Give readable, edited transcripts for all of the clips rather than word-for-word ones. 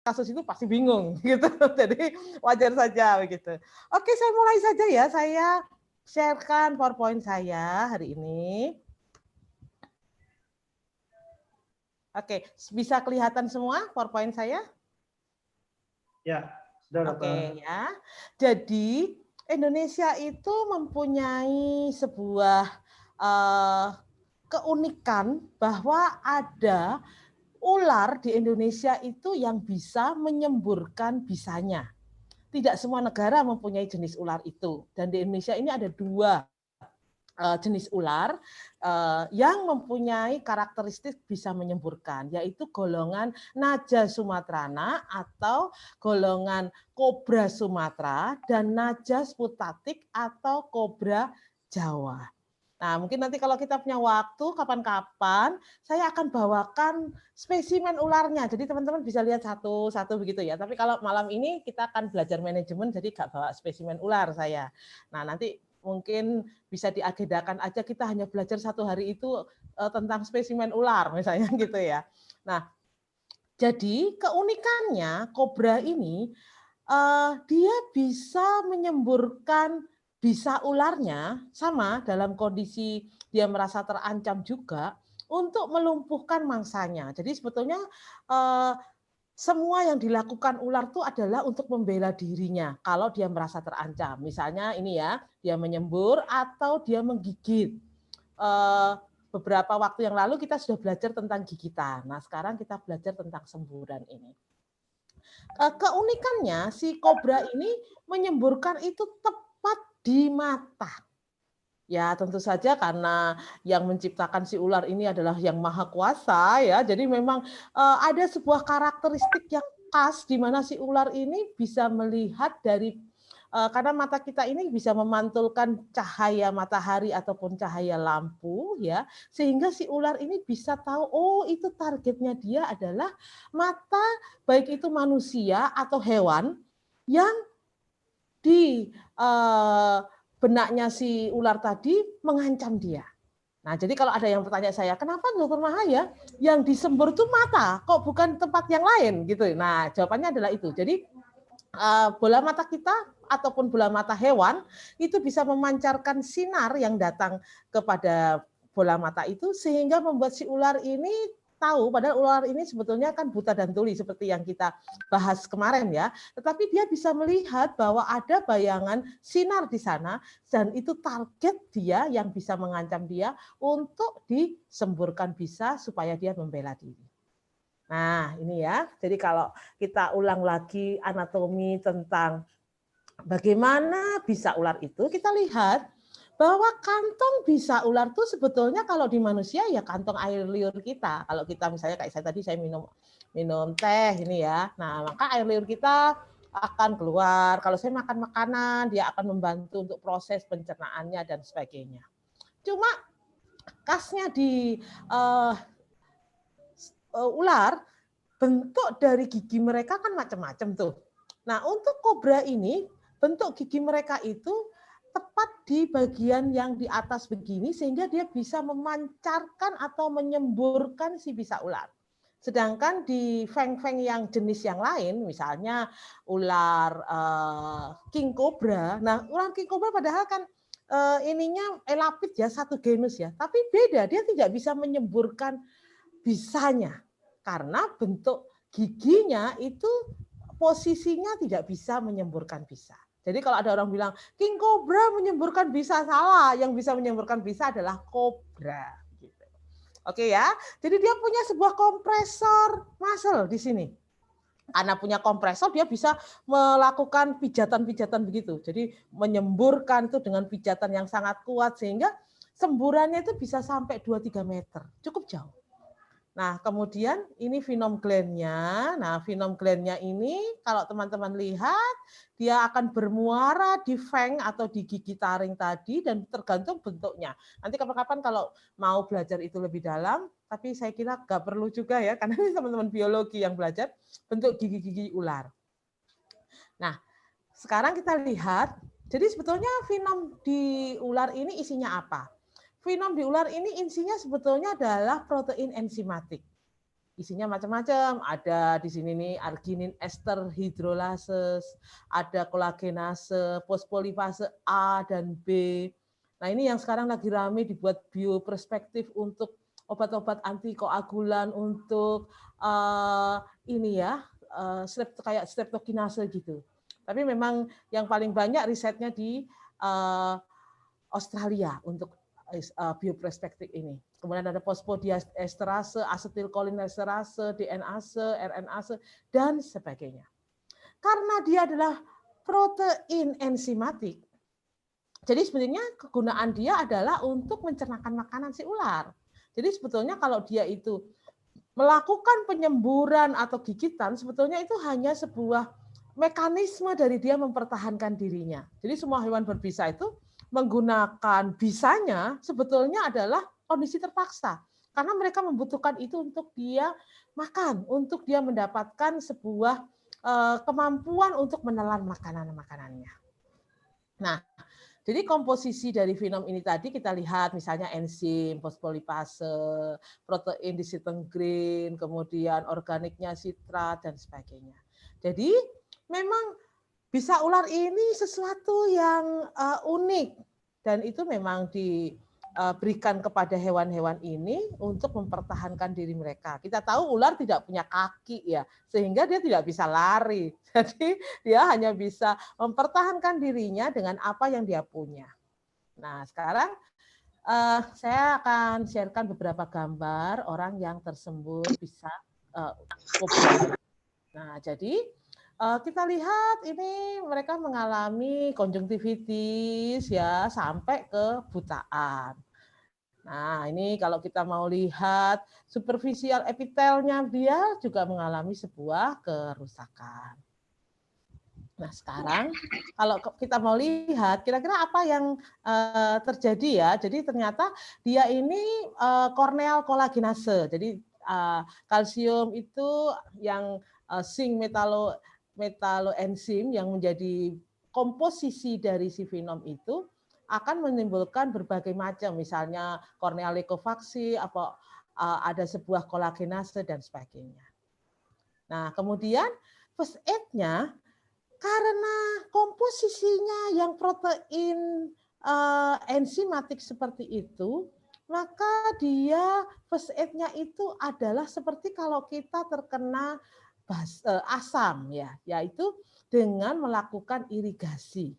kasus itu pasti bingung gitu. Jadi wajar saja begitu. Oke, saya mulai saja ya. Saya sharekan PowerPoint saya hari ini. Oke, bisa kelihatan semua PowerPoint saya? Ya, sudah Dokter. Oke ya. Jadi Indonesia itu mempunyai sebuah keunikan bahwa ada ular di Indonesia itu yang bisa menyemburkan bisanya. Tidak semua negara mempunyai jenis ular itu. Dan di Indonesia ini ada 2 jenis ular yang mempunyai karakteristik bisa menyemburkan, yaitu golongan Naja sumatrana atau golongan kobra Sumatera dan Naja sputatik atau kobra Jawa. Nah, mungkin nanti kalau kita punya waktu, kapan-kapan saya akan bawakan spesimen ularnya. Jadi teman-teman bisa lihat satu-satu begitu ya. Tapi kalau malam ini kita akan belajar manajemen, jadi nggak bawa spesimen ular saya. Nah, nanti mungkin bisa diagendakan aja, kita hanya belajar 1 hari itu tentang spesimen ular misalnya gitu ya. Nah, jadi keunikannya kobra ini dia bisa menyemburkan bisa ularnya sama dalam kondisi dia merasa terancam juga untuk melumpuhkan mangsanya. Jadi sebetulnya semua yang dilakukan ular itu adalah untuk membela dirinya kalau dia merasa terancam. Misalnya ini ya, dia menyembur atau dia menggigit. Beberapa waktu yang lalu kita sudah belajar tentang gigitan. Nah, sekarang kita belajar tentang semburan ini. Keunikannya si kobra ini menyemburkan itu tepat di mata. Ya, tentu saja karena yang menciptakan si ular ini adalah yang maha kuasa ya. Jadi memang ada sebuah karakteristik yang khas di mana si ular ini bisa melihat dari karena mata kita ini bisa memantulkan cahaya matahari ataupun cahaya lampu ya, sehingga si ular ini bisa tahu oh itu targetnya dia adalah mata baik itu manusia atau hewan yang di benaknya si ular tadi mengancam dia. Nah, jadi kalau ada yang bertanya saya, kenapa Dokter Mahaya yang disembur itu mata, kok bukan tempat yang lain gitu? Nah, jawabannya adalah itu. Jadi bola mata kita ataupun bola mata hewan itu bisa memancarkan sinar yang datang kepada bola mata itu sehingga membuat si ular ini tahu, padahal ular ini sebetulnya kan buta dan tuli seperti yang kita bahas kemarin ya, tetapi dia bisa melihat bahwa ada bayangan sinar di sana dan itu target dia yang bisa mengancam dia untuk disemburkan bisa supaya dia membela diri. Nah, ini ya. Jadi kalau kita ulang lagi anatomi tentang bagaimana bisa ular itu, kita lihat bahwa kantong bisa ular itu sebetulnya kalau di manusia ya kantong air liur kita. Kalau kita misalnya kayak saya tadi saya minum teh ini ya. Nah, maka air liur kita akan keluar. Kalau saya makan makanan, dia akan membantu untuk proses pencernaannya dan sebagainya. Cuma khasnya di ular, bentuk dari gigi mereka kan macam-macam tuh. Nah, untuk kobra ini, bentuk gigi mereka itu tepat di bagian yang di atas begini, sehingga dia bisa memancarkan atau menyemburkan si bisa ular. Sedangkan di feng-feng yang jenis yang lain, misalnya ular king cobra. Nah, ular king cobra padahal kan ininya elapid ya, satu genus ya. Tapi beda, dia tidak bisa menyemburkan bisanya karena bentuk giginya itu posisinya tidak bisa menyemburkan bisa. Jadi kalau ada orang bilang king cobra menyemburkan bisa, salah. Yang bisa menyemburkan bisa adalah kobra. Gitu. Oke ya. Jadi dia punya sebuah kompresor muscle di sini. Karena punya kompresor dia bisa melakukan pijatan-pijatan begitu. Jadi menyemburkan itu dengan pijatan yang sangat kuat sehingga semburannya itu bisa sampai 2-3 meter. Cukup jauh. Nah, kemudian ini venom gland-nya. Nah, venom gland-nya ini kalau teman-teman lihat, dia akan bermuara di fang atau di gigi taring tadi dan tergantung bentuknya. Nanti kapan-kapan kalau mau belajar itu lebih dalam, tapi saya kira nggak perlu juga ya, karena ini teman-teman biologi yang belajar bentuk gigi-gigi ular. Nah, sekarang kita lihat, jadi sebetulnya venom di ular ini isinya apa? Venom di ular ini isinya sebetulnya adalah protein enzimatik. isinya macam-macam. Ada di sini nih arginin ester hidrolases, ada kolagenase, fosfolipase A dan B. Nah, ini yang sekarang lagi rame dibuat bioperspektif untuk obat-obat antikoagulan untuk ini ya, kayak streptokinase gitu. Tapi memang yang paling banyak risetnya di Australia untuk bioperspektif ini. Kemudian ada fosfodiesterase, asetilkolinesterase, DNase, RNase, dan sebagainya. Karena dia adalah protein enzimatik, jadi sebenarnya kegunaan dia adalah untuk mencernakan makanan si ular. Jadi sebetulnya kalau dia itu melakukan penyemburan atau gigitan, sebetulnya itu hanya sebuah mekanisme dari dia mempertahankan dirinya. Jadi semua hewan berbisa itu menggunakan bisanya sebetulnya adalah kondisi terpaksa. Karena mereka membutuhkan itu untuk dia makan, untuk dia mendapatkan sebuah kemampuan untuk menelan makanan-makanannya. Nah, jadi komposisi dari fenom ini tadi kita lihat misalnya enzim, fosfolipase, protein disintegrin, kemudian organiknya sitrat dan sebagainya. Jadi memang bisa ular ini sesuatu yang unik dan itu memang diberikan kepada hewan-hewan ini untuk mempertahankan diri mereka. Kita tahu ular tidak punya kaki ya, sehingga dia tidak bisa lari. Jadi dia hanya bisa mempertahankan dirinya dengan apa yang dia punya. Nah, sekarang saya akan sharekan beberapa gambar orang yang tersembur bisa kobra. Nah, jadi kita lihat ini mereka mengalami konjungtivitis ya sampai ke butaan. Nah, ini kalau kita mau lihat superficial epitelnya dia juga mengalami sebuah kerusakan. Nah, sekarang kalau kita mau lihat kira-kira apa yang terjadi ya. Jadi ternyata dia ini korneal kolagenase. Jadi kalsium itu yang zinc metaloenzim yang menjadi komposisi dari si fenom itu akan menimbulkan berbagai macam, misalnya korneal likofaksi, ada sebuah kolagenase dan sebagainya. Nah, kemudian first aid-nya karena komposisinya yang protein enzimatik seperti itu, maka dia first aid-nya itu adalah seperti kalau kita terkena asam ya, yaitu dengan melakukan irigasi.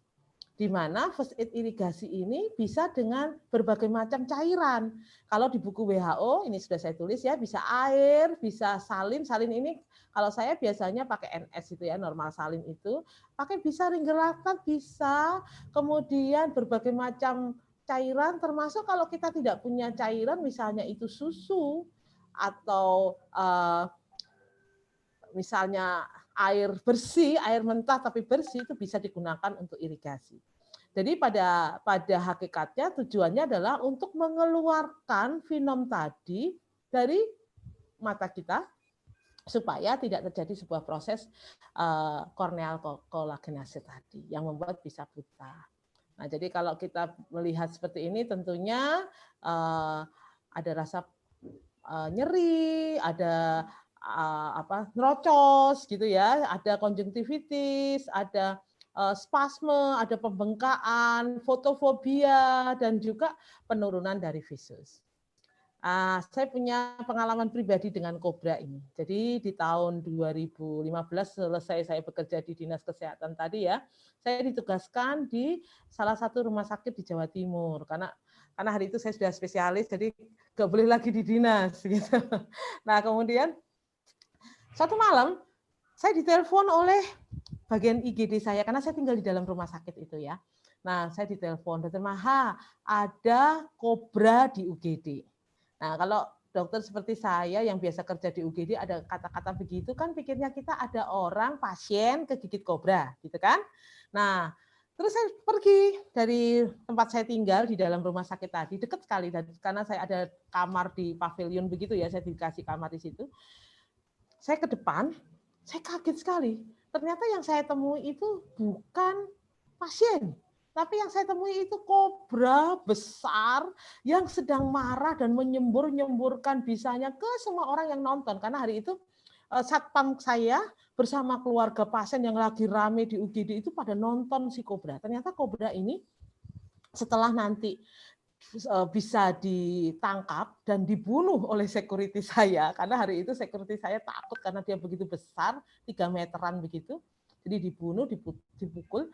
Di mana first aid irigasi ini bisa dengan berbagai macam cairan. Kalau di buku WHO ini sudah saya tulis ya, bisa air, bisa salin. Salin ini kalau saya biasanya pakai NS itu ya, normal salin itu, pakai bisa ringgelakat bisa, kemudian berbagai macam cairan termasuk kalau kita tidak punya cairan misalnya itu susu atau misalnya air bersih, air mentah tapi bersih itu bisa digunakan untuk irigasi. Jadi pada hakikatnya tujuannya adalah untuk mengeluarkan fenom tadi dari mata kita supaya tidak terjadi sebuah proses korneal kolagenase tadi yang membuat bisa buta. Nah, jadi kalau kita melihat seperti ini tentunya ada rasa nyeri, ada nerocos gitu ya, ada konjungtivitis, ada spasme, ada pembengkakan, fotofobia, dan juga penurunan dari visus. Saya punya pengalaman pribadi dengan kobra ini. Jadi di tahun 2015 selesai saya bekerja di Dinas Kesehatan tadi ya, saya ditugaskan di salah satu rumah sakit di Jawa Timur karena hari itu saya sudah spesialis, jadi nggak boleh lagi di dinas gitu. Nah, kemudian satu malam saya ditelepon oleh bagian IGD saya karena saya tinggal di dalam rumah sakit itu ya. Nah, saya ditelepon, Dokter Maha, ada kobra di UGD. Nah, kalau dokter seperti saya yang biasa kerja di UGD ada kata-kata begitu kan pikirnya kita ada orang pasien kegigit kobra, gitu kan? Nah, terus saya pergi dari tempat saya tinggal di dalam rumah sakit tadi, dekat sekali karena saya ada kamar di pavilion begitu ya, saya dikasih kamar di situ. Saya ke depan, saya kaget sekali. Ternyata yang saya temui itu bukan pasien, Tapi yang saya temui itu kobra besar yang sedang marah dan menyembur-nyemburkan bisanya ke semua orang yang nonton. Karena hari itu satpam saya bersama keluarga pasien yang lagi rame di UGD itu pada nonton si kobra. Ternyata kobra ini setelah nanti bisa ditangkap dan dibunuh oleh security saya, karena hari itu security saya takut karena dia begitu besar, 3 meteran begitu, jadi dibunuh, dipukul.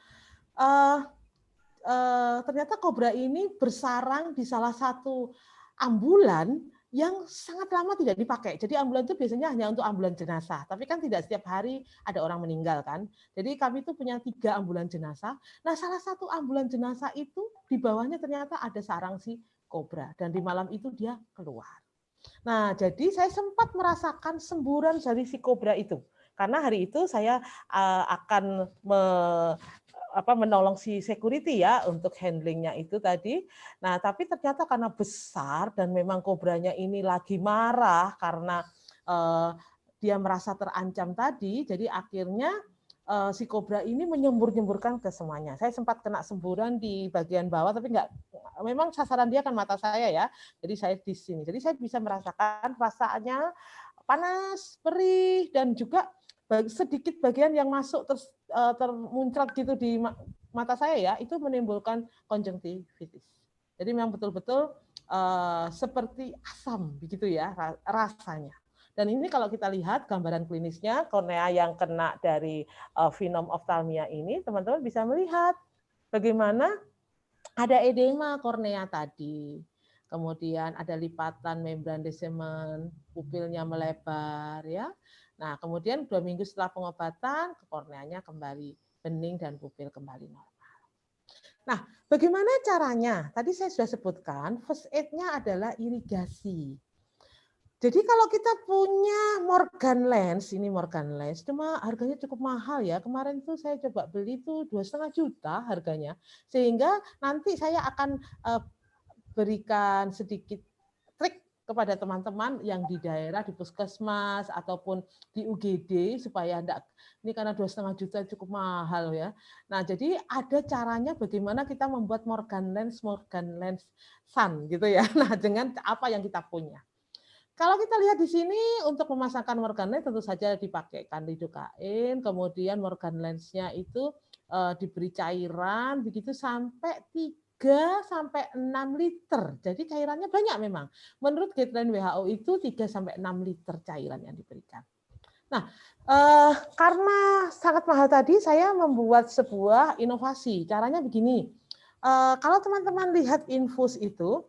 Ternyata kobra ini bersarang di salah satu ambulan yang sangat lama tidak dipakai. Jadi ambulan itu biasanya hanya untuk ambulan jenazah, tapi kan tidak setiap hari ada orang meninggal kan. Jadi kami itu punya 3 ambulan jenazah. Nah, salah satu ambulan jenazah itu di bawahnya ternyata ada sarang si kobra dan di malam itu dia keluar. Nah, jadi saya sempat merasakan semburan dari si kobra itu. Karena hari itu saya akan menolong si security ya untuk handlingnya itu tadi. Nah, tapi ternyata karena besar dan memang kobranya ini lagi marah karena dia merasa terancam tadi, jadi akhirnya si kobra ini menyembur-nyemburkan ke semuanya. Saya sempat kena semburan di bagian bawah, tapi enggak, memang sasaran dia kan mata saya ya, jadi saya di sini. Jadi saya bisa merasakan perasaannya panas, perih, dan juga sedikit bagian yang masuk termuncrat gitu di mata saya ya, itu menimbulkan konjungtivitis. Jadi memang betul-betul seperti asam begitu ya rasanya. Dan ini kalau kita lihat gambaran klinisnya, kornea yang kena dari phenophthalmia ini, teman-teman bisa melihat bagaimana ada edema kornea tadi. Kemudian ada lipatan membran descendens, pupilnya melebar ya. Nah, kemudian 2 minggu setelah pengobatan, korneanya kembali bening dan pupil kembali normal. Nah, bagaimana caranya? Tadi saya sudah sebutkan, first aid-nya adalah irigasi. Jadi kalau kita punya Morgan lens, ini Morgan lens, cuma harganya cukup mahal ya. Kemarin tuh saya coba beli tuh 2,5 juta harganya. Sehingga nanti saya akan berikan sedikit trik kepada teman-teman yang di daerah, di puskesmas ataupun di UGD supaya enggak, ini karena 2,5 juta cukup mahal ya. Nah, jadi ada caranya bagaimana kita membuat Morgan lens sun gitu ya. Nah, dengan apa yang kita punya. Kalau kita lihat di sini untuk memasangkan Morgan lens tentu saja dipakaikan lidocaine, kemudian Morgan lensnya itu diberi cairan begitu sampai 3 sampai 6 liter. Jadi cairannya banyak memang. Menurut guideline WHO itu 3 sampai 6 liter cairan yang diberikan. Nah, karena sangat mahal tadi saya membuat sebuah inovasi. Caranya begini. Kalau teman-teman lihat infus itu,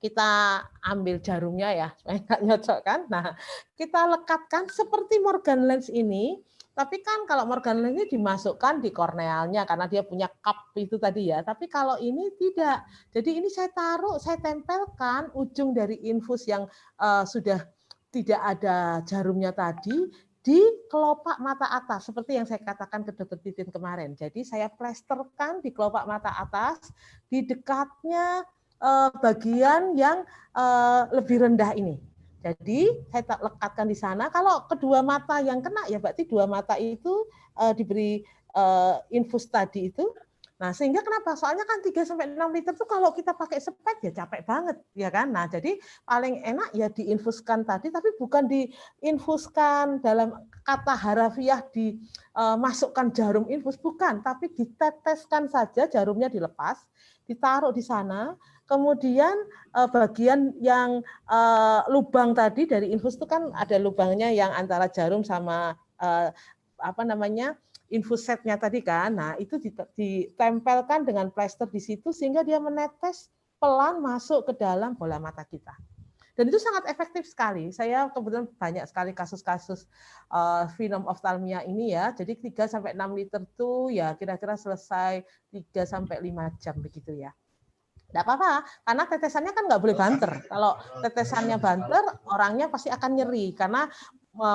kita ambil jarumnya ya, supaya nggak nyocok kan. Nah, kita lekatkan seperti Morgan lens ini, tapi kan kalau Morgan lens ini dimasukkan di kornealnya karena dia punya cup itu tadi ya. Tapi kalau ini tidak. Jadi ini saya taruh, saya tempelkan ujung dari infus yang sudah tidak ada jarumnya tadi di kelopak mata atas, seperti yang saya katakan ke Dr. Titin kemarin. Jadi saya plesterkan di kelopak mata atas, di dekatnya bagian yang lebih rendah ini. Jadi saya lekatkan di sana. Kalau kedua mata yang kena ya berarti 2 mata itu diberi infus tadi itu. Nah, sehingga kenapa? Soalnya kan 3 sampai 6 liter itu kalau kita pakai sepet ya capek banget ya kan. Nah, jadi paling enak ya diinfuskan tadi, tapi bukan diinfuskan dalam kata harafiah dimasukkan jarum infus, bukan, tapi diteteskan saja, jarumnya dilepas, ditaruh di sana. Kemudian bagian yang lubang tadi dari infus itu kan ada lubangnya yang antara jarum sama infus setnya tadi kan. Nah, itu ditempelkan dengan plester di situ sehingga dia menetes pelan masuk ke dalam bola mata kita. Dan itu sangat efektif sekali. Saya kebetulan banyak sekali kasus-kasus phenophthalmia ini ya. Jadi 3 sampai 6 liter tuh ya kira-kira selesai 3 sampai 5 jam begitu ya. Tidak apa-apa, karena tetesannya kan nggak boleh banter. Kalau tetesannya banter, orangnya pasti akan nyeri, karena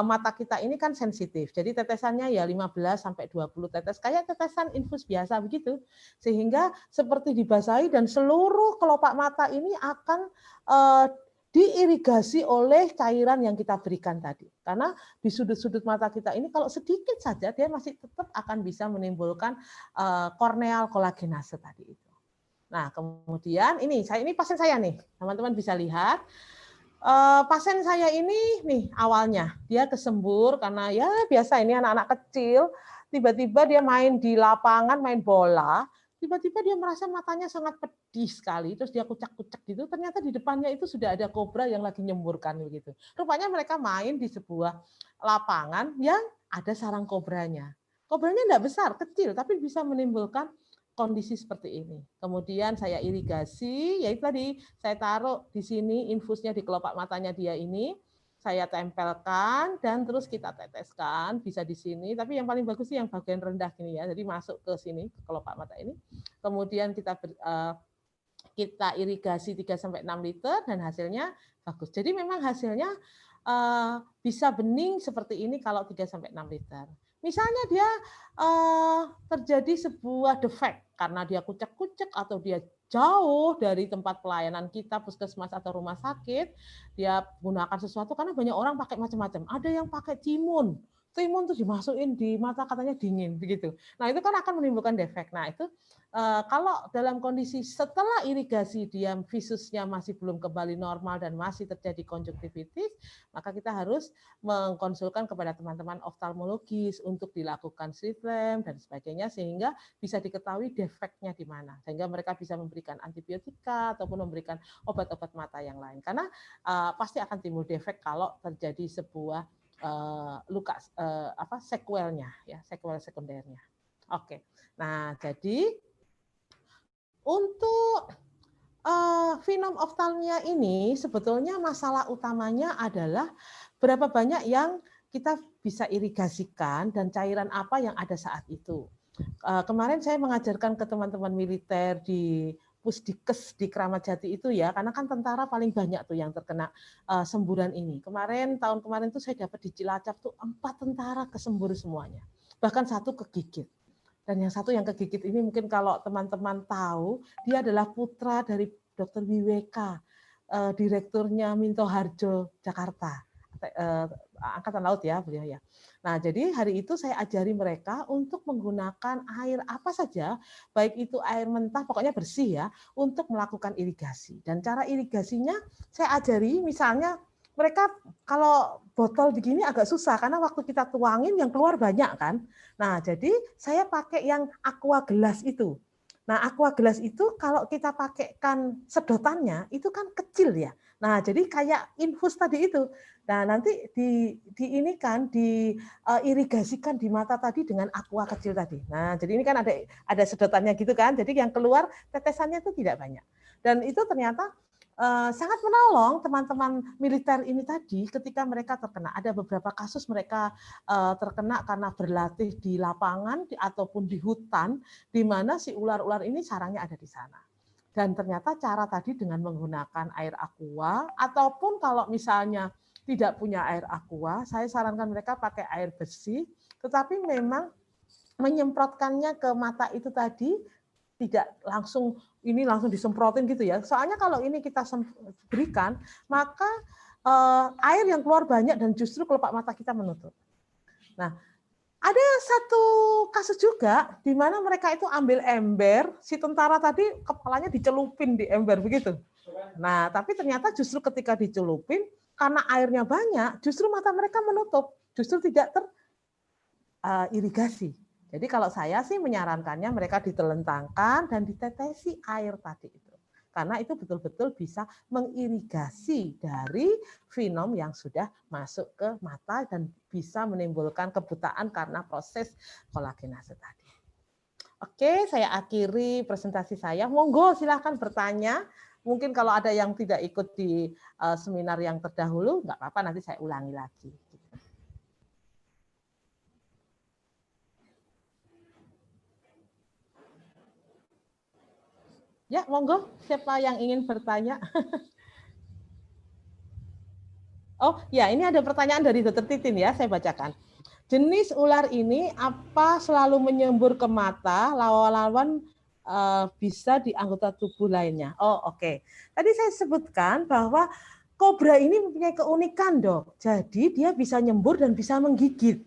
mata kita ini kan sensitif. Jadi tetesannya ya 15 sampai 20 tetes, kayak tetesan infus biasa begitu. Sehingga seperti dibasahi dan seluruh kelopak mata ini akan diirigasi oleh cairan yang kita berikan tadi. Karena di sudut-sudut mata kita ini kalau sedikit saja dia masih tetap akan bisa menimbulkan korneal kolagenase tadi itu. Nah, kemudian ini pasien saya nih, teman-teman bisa lihat. Pasien saya ini nih awalnya dia kesembur karena ya biasa ini anak-anak kecil, tiba-tiba dia main di lapangan, main bola, tiba-tiba dia merasa matanya sangat pedih sekali, terus dia kucak-kucak gitu, ternyata di depannya itu sudah ada kobra yang lagi nyemburkan begitu. Rupanya mereka main di sebuah lapangan yang ada sarang kobranya. Kobranya enggak besar, kecil, tapi bisa menimbulkan kondisi seperti ini. Kemudian saya irigasi, yaitu tadi saya taruh di sini infusnya di kelopak matanya dia ini, saya tempelkan dan terus kita teteskan, bisa di sini, tapi yang paling bagus sih yang bagian rendah ini ya, jadi masuk ke sini ke kelopak mata ini. Kemudian kita irigasi 3-6 liter dan hasilnya bagus. Jadi memang hasilnya bisa bening seperti ini kalau 3-6 liter. Misalnya dia terjadi sebuah defek karena dia kucek-kucek atau dia jauh dari tempat pelayanan kita, puskesmas atau rumah sakit, dia gunakan sesuatu karena banyak orang pakai macam-macam. Ada yang pakai timun tuh dimasukin di mata katanya dingin begitu. Nah itu kan akan menimbulkan defek. Nah itu kalau dalam kondisi setelah irigasi dia visusnya masih belum kembali normal dan masih terjadi konjungtivitis, maka kita harus mengkonsulkan kepada teman-teman oftalmologis untuk dilakukan slit lamp dan sebagainya sehingga bisa diketahui defeknya di mana, sehingga mereka bisa memberikan antibiotika ataupun memberikan obat-obat mata yang lain. Karena pasti akan timbul defek kalau terjadi sebuah luka sekuelnya ya, sekuel sekundernya. Oke. Nah, jadi untuk finom oftalmia ini sebetulnya masalah utamanya adalah berapa banyak yang kita bisa irigasikan dan cairan apa yang ada saat itu. Kemarin saya mengajarkan ke teman-teman militer di Pusdikes di Kramat Jati itu ya, karena kan tentara paling banyak tuh yang terkena semburan ini. Tahun kemarin tuh saya dapat di Cilacap tuh 4 tentara kesembur semuanya, bahkan 1 kegigit. Dan yang satu yang kegigit ini mungkin kalau teman-teman tahu, dia adalah putra dari Dr. Wiweka, direkturnya Minto Harjo Jakarta, Angkatan Laut ya beliau ya. Nah jadi hari itu saya ajari mereka untuk menggunakan air apa saja, baik itu air mentah, pokoknya bersih ya, untuk melakukan irigasi. Dan cara irigasinya saya ajari misalnya mereka kalau botol begini agak susah karena waktu kita tuangin yang keluar banyak kan. Nah, jadi saya pakai yang aqua gelas itu. Nah, aqua gelas itu kalau kita pakaikan sedotannya itu kan kecil ya. Nah, jadi kayak infus tadi itu. Nah, nanti diirigasikan di mata tadi dengan aqua kecil tadi. Nah, jadi ini kan ada sedotannya gitu kan. Jadi yang keluar tetesannya itu tidak banyak. Dan itu ternyata sangat menolong teman-teman militer ini tadi ketika mereka terkena. Ada beberapa kasus mereka terkena karena berlatih di lapangan ataupun di hutan, di mana si ular-ular ini sarangnya ada di sana. Dan ternyata cara tadi dengan menggunakan air aqua, ataupun kalau misalnya tidak punya air aqua, saya sarankan mereka pakai air bersih, tetapi memang menyemprotkannya ke mata itu tadi tidak langsung disemprotin gitu ya. Soalnya kalau ini kita berikan, maka air yang keluar banyak dan justru kelopak mata kita menutup. Nah, ada satu kasus juga di mana mereka itu ambil ember, si tentara tadi kepalanya dicelupin di ember begitu. Nah, tapi ternyata justru ketika dicelupin, karena airnya banyak, justru mata mereka menutup, justru tidak teririgasi. Jadi kalau saya sih menyarankannya mereka ditelentangkan dan ditetesi air tadi itu. Karena itu betul-betul bisa mengirigasi dari finom yang sudah masuk ke mata dan bisa menimbulkan kebutaan karena proses kolagenase tadi. Oke, saya akhiri presentasi saya. Monggo silahkan bertanya. Mungkin kalau ada yang tidak ikut di seminar yang terdahulu, nggak apa-apa, nanti saya ulangi lagi. Ya, monggo, siapa yang ingin bertanya? Oh, ya, ini ada pertanyaan dari Dr. Titin ya, saya bacakan. Jenis ular ini apa selalu menyembur ke mata, lawan-lawan bisa di anggota tubuh lainnya? Oh, oke. Tadi saya sebutkan bahwa kobra ini mempunyai keunikan, Dok. Jadi dia bisa nyembur dan bisa menggigit.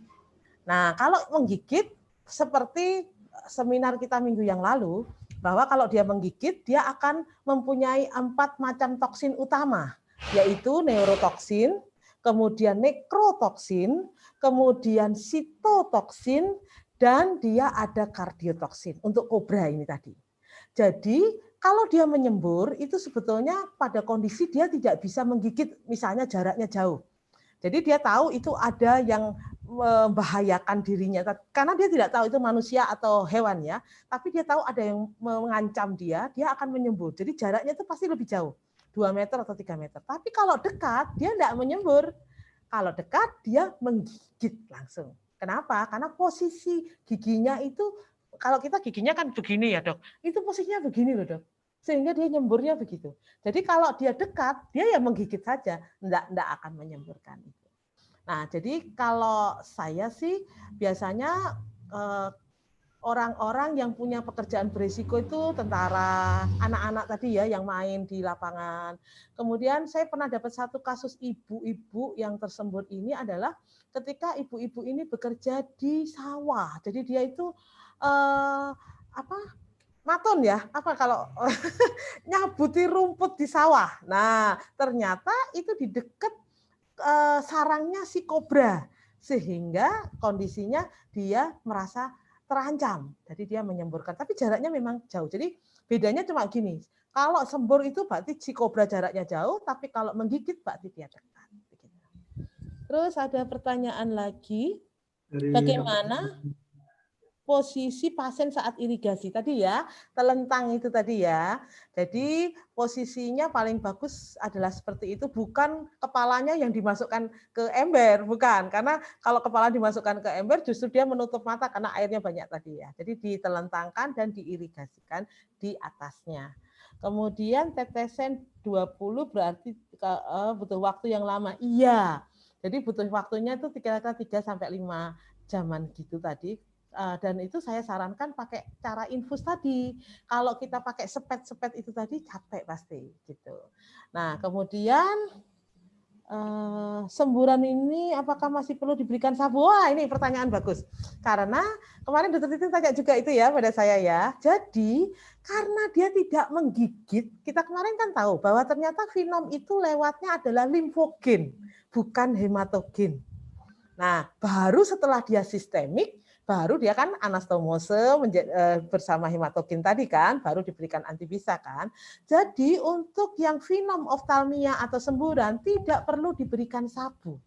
Nah, kalau menggigit seperti seminar kita minggu yang lalu, bahwa kalau dia menggigit, dia akan mempunyai 4 macam toksin utama, yaitu neurotoksin, kemudian nekrotoksin, kemudian sitotoksin, dan dia ada kardiotoksin untuk kobra ini tadi. Jadi kalau dia menyembur itu sebetulnya pada kondisi dia tidak bisa menggigit, misalnya jaraknya jauh. Jadi dia tahu itu ada yang membahayakan dirinya karena dia tidak tahu itu manusia atau hewan ya, tapi dia tahu ada yang mengancam dia akan menyembur. Jadi jaraknya itu pasti lebih jauh, 2 meter atau 3 meter. Tapi kalau dekat dia tidak menyembur. Kalau dekat dia menggigit langsung. Kenapa? Karena posisi giginya itu, kalau kita giginya kan begini ya, Dok. Itu posisinya begini loh, Dok. Sehingga dia nyemburnya begitu. Jadi kalau dia dekat, dia ya menggigit saja, enggak akan menyemburkan itu. Nah, jadi kalau saya sih biasanya orang-orang yang punya pekerjaan berisiko itu tentara, anak-anak tadi ya yang main di lapangan. Kemudian saya pernah dapat satu kasus ibu-ibu yang tersembur ini adalah ketika ibu-ibu ini bekerja di sawah. Jadi dia itu maton ya, apa kalau nyabuti rumput di sawah. Nah, ternyata itu di dekat sarangnya si kobra, sehingga kondisinya dia merasa terancam. Jadi dia menyemburkan, tapi jaraknya memang jauh. Jadi bedanya cuma gini, kalau sembur itu berarti si kobra jaraknya jauh, tapi kalau menggigit berarti dia dekat. Terus ada pertanyaan lagi, bagaimana posisi pasien saat irigasi tadi ya, telentang itu tadi ya. Jadi posisinya paling bagus adalah seperti itu, bukan kepalanya yang dimasukkan ke ember, bukan. Karena kalau kepala dimasukkan ke ember justru dia menutup mata karena airnya banyak tadi ya. Jadi ditelentangkan dan diirigasikan di atasnya. Kemudian tetesan 20 berarti butuh waktu yang lama. Iya. Jadi butuh waktunya itu kira-kira 3 sampai 5 jaman gitu tadi. Dan itu saya sarankan pakai cara infus tadi. Kalau kita pakai sepet-sepet itu tadi capek pasti gitu. Nah, kemudian semburan ini apakah masih perlu diberikan sabu? Wah, ini pertanyaan bagus. Karena kemarin Dokter Titin tanya juga itu ya pada saya ya. Jadi, karena dia tidak menggigit, kita kemarin kan tahu bahwa ternyata Venom itu lewatnya adalah limfogen, bukan hematogen. Nah, baru setelah dia sistemik, baru dia kan anastomose bersama hematogen tadi kan, baru diberikan antibisa kan. Jadi untuk yang Venom oftalmia atau semburan tidak perlu diberikan sabu.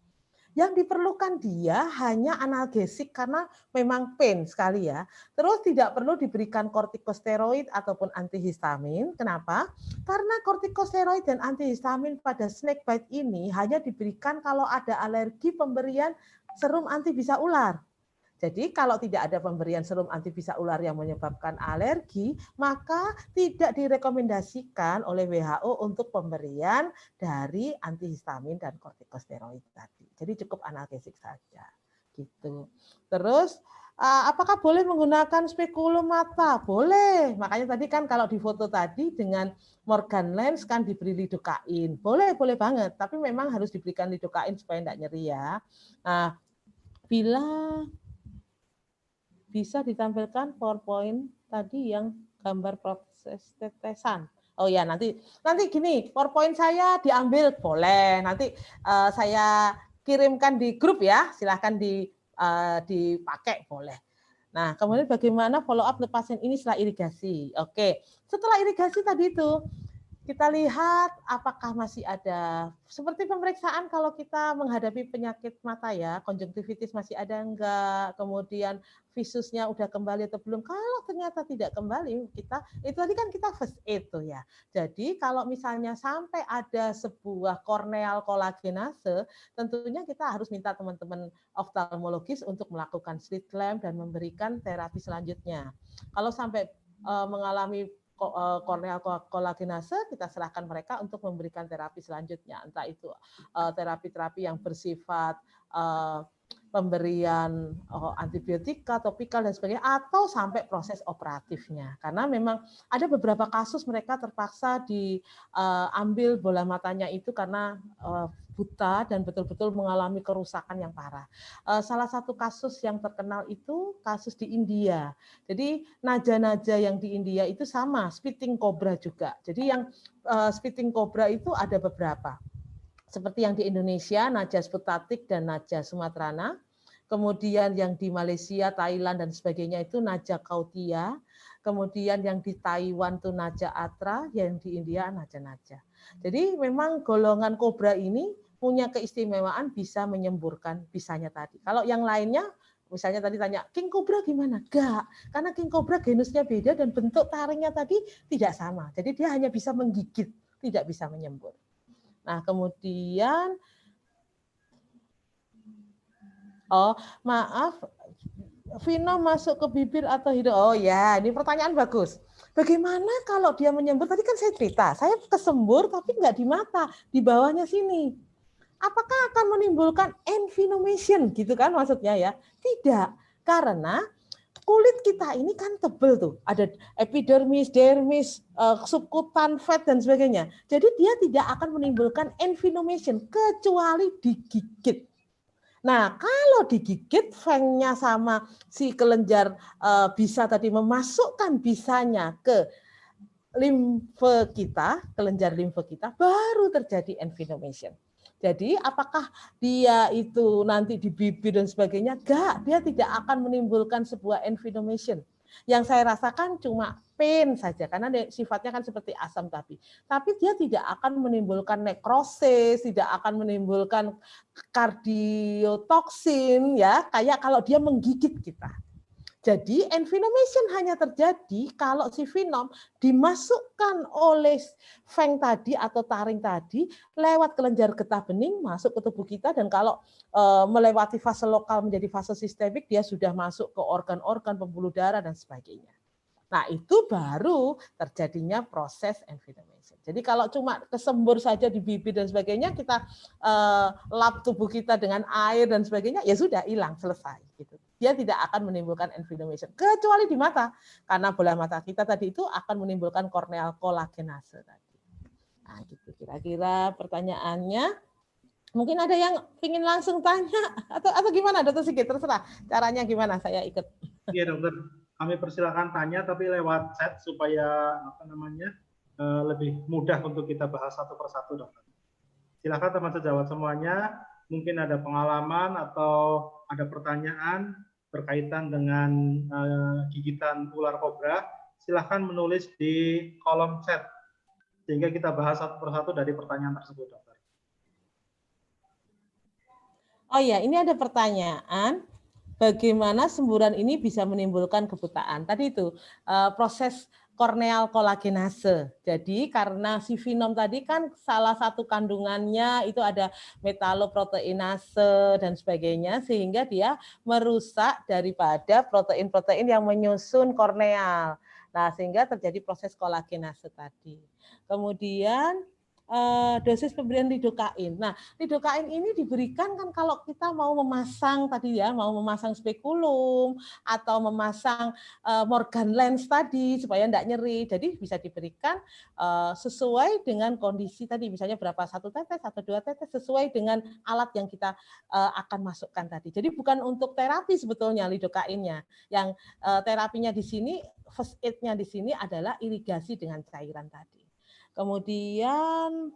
Yang diperlukan dia hanya analgesik karena memang pain sekali ya. Terus tidak perlu diberikan kortikosteroid ataupun antihistamin. Kenapa? Karena kortikosteroid dan antihistamin pada snake bite ini hanya diberikan kalau ada alergi pemberian serum antibisa ular. Jadi kalau tidak ada pemberian serum antibisa ular yang menyebabkan alergi, maka tidak direkomendasikan oleh WHO untuk pemberian dari antihistamin dan kortikosteroid tadi. Jadi cukup analgesik saja. Gitu. Terus apakah boleh menggunakan spekulum mata? Boleh. Makanya tadi kan kalau di foto tadi dengan Morgan lens kan diberi lidocain. Boleh banget. Tapi memang harus diberikan lidocain supaya tidak nyeri ya. Nah, bila bisa ditampilkan PowerPoint tadi yang gambar proses tetesan. Oh ya, nanti gini, PowerPoint saya diambil boleh. Nanti saya kirimkan di grup ya, silahkan dipakai boleh. Nah, kemudian bagaimana follow up pasien ini setelah irigasi? Oke, setelah irigasi tadi itu kita lihat apakah masih ada, seperti pemeriksaan kalau kita menghadapi penyakit mata ya, konjungtivitis masih ada enggak, kemudian visusnya udah kembali atau belum. Kalau ternyata tidak kembali, kita itu tadi kan kita first aid tuh ya. Jadi kalau misalnya sampai ada sebuah korneal kolagenase, tentunya kita harus minta teman-teman oftalmologis untuk melakukan slit lamp dan memberikan terapi selanjutnya. Kalau sampai mengalami korneal kolagenase, kita serahkan mereka untuk memberikan terapi selanjutnya, entah itu terapi-terapi yang bersifat pemberian antibiotika, topikal dan sebagainya, atau sampai proses operatifnya. Karena memang ada beberapa kasus mereka terpaksa diambil bola matanya itu karena buta dan betul-betul mengalami kerusakan yang parah. Salah satu kasus yang terkenal itu kasus di India. Jadi naja-naja yang di India itu sama, spitting cobra juga. Jadi yang spitting cobra itu ada beberapa. Seperti yang di Indonesia, Naja sputatik dan Naja sumatrana. Kemudian yang di Malaysia, Thailand, dan sebagainya itu Naja cautia. Kemudian yang di Taiwan itu Naja atra, yang di India Naja-naja. Jadi memang golongan kobra ini punya keistimewaan bisa menyemburkan bisanya tadi. Kalau yang lainnya, misalnya tadi tanya, king cobra gimana? Enggak, karena king cobra genusnya beda dan bentuk taringnya tadi tidak sama. Jadi dia hanya bisa menggigit, tidak bisa menyembur. Nah, kemudian maaf, Venom masuk ke bibir atau hidung? Oh ya, ini pertanyaan bagus. Bagaimana kalau dia menyembur? Tadi kan saya cerita, saya kesembur tapi nggak di mata, di bawahnya sini. Apakah akan menimbulkan envenomation gitu kan maksudnya ya? Tidak, karena kulit kita ini kan tebel tuh, ada epidermis, dermis, subkutan, fat dan sebagainya. Jadi dia tidak akan menimbulkan envenomation kecuali digigit. Nah, kalau digigit fangnya sama si kelenjar bisa tadi memasukkan bisanya ke limfe kita, kelenjar limfe kita, baru terjadi envenomation. Jadi apakah dia itu nanti di bibir dan sebagainya? Enggak, dia tidak akan menimbulkan sebuah envenomation. Yang saya rasakan cuma pain saja, karena sifatnya kan seperti asam tapi dia tidak akan menimbulkan nekrosis, tidak akan menimbulkan kardiotoksin ya, kayak kalau dia menggigit kita. Jadi envenomation hanya terjadi kalau si venom dimasukkan oleh fang tadi atau taring tadi lewat kelenjar getah bening masuk ke tubuh kita, dan kalau melewati fase lokal menjadi fase sistemik dia sudah masuk ke organ-organ pembuluh darah dan sebagainya. Nah, itu baru terjadinya proses envenomation. Jadi kalau cuma kesembur saja di bibir dan sebagainya, kita lap tubuh kita dengan air dan sebagainya, ya sudah hilang, selesai. Gitu. Dia tidak akan menimbulkan envenomation, kecuali di mata. Karena bola mata kita tadi itu akan menimbulkan corneal collagenase tadi. Nah, gitu kira-kira pertanyaannya. Mungkin ada yang ingin langsung tanya, atau gimana, Dr. Sigit, terserah. Caranya gimana, saya ikut. Iya, dokter. Kami persilakan tanya tapi lewat chat supaya lebih mudah untuk kita bahas satu persatu, dokter. Silakan teman sejawat semuanya, mungkin ada pengalaman atau ada pertanyaan berkaitan dengan gigitan ular kobra, silakan menulis di kolom chat sehingga kita bahas satu persatu dari pertanyaan tersebut, dokter. Oh ya, ini ada pertanyaan. Bagaimana semburan ini bisa menimbulkan kebutaan? Tadi itu proses corneal collagenase. Jadi karena si venom tadi kan salah satu kandungannya itu ada metaloproteinase dan sebagainya, sehingga dia merusak daripada protein-protein yang menyusun korneal. Nah, sehingga terjadi proses kolagenase tadi. Kemudian dosis pemberian lidokain. Nah, lidokain ini diberikan kan kalau kita mau memasang tadi ya, mau memasang spekulum atau memasang Morgan lens tadi supaya enggak nyeri. Jadi bisa diberikan sesuai dengan kondisi tadi, misalnya berapa, 1 tetes atau 2 tetes sesuai dengan alat yang kita akan masukkan tadi. Jadi bukan untuk terapi sebetulnya lidokainnya. Yang terapinya di sini, first aid-nya di sini adalah irigasi dengan cairan tadi. Kemudian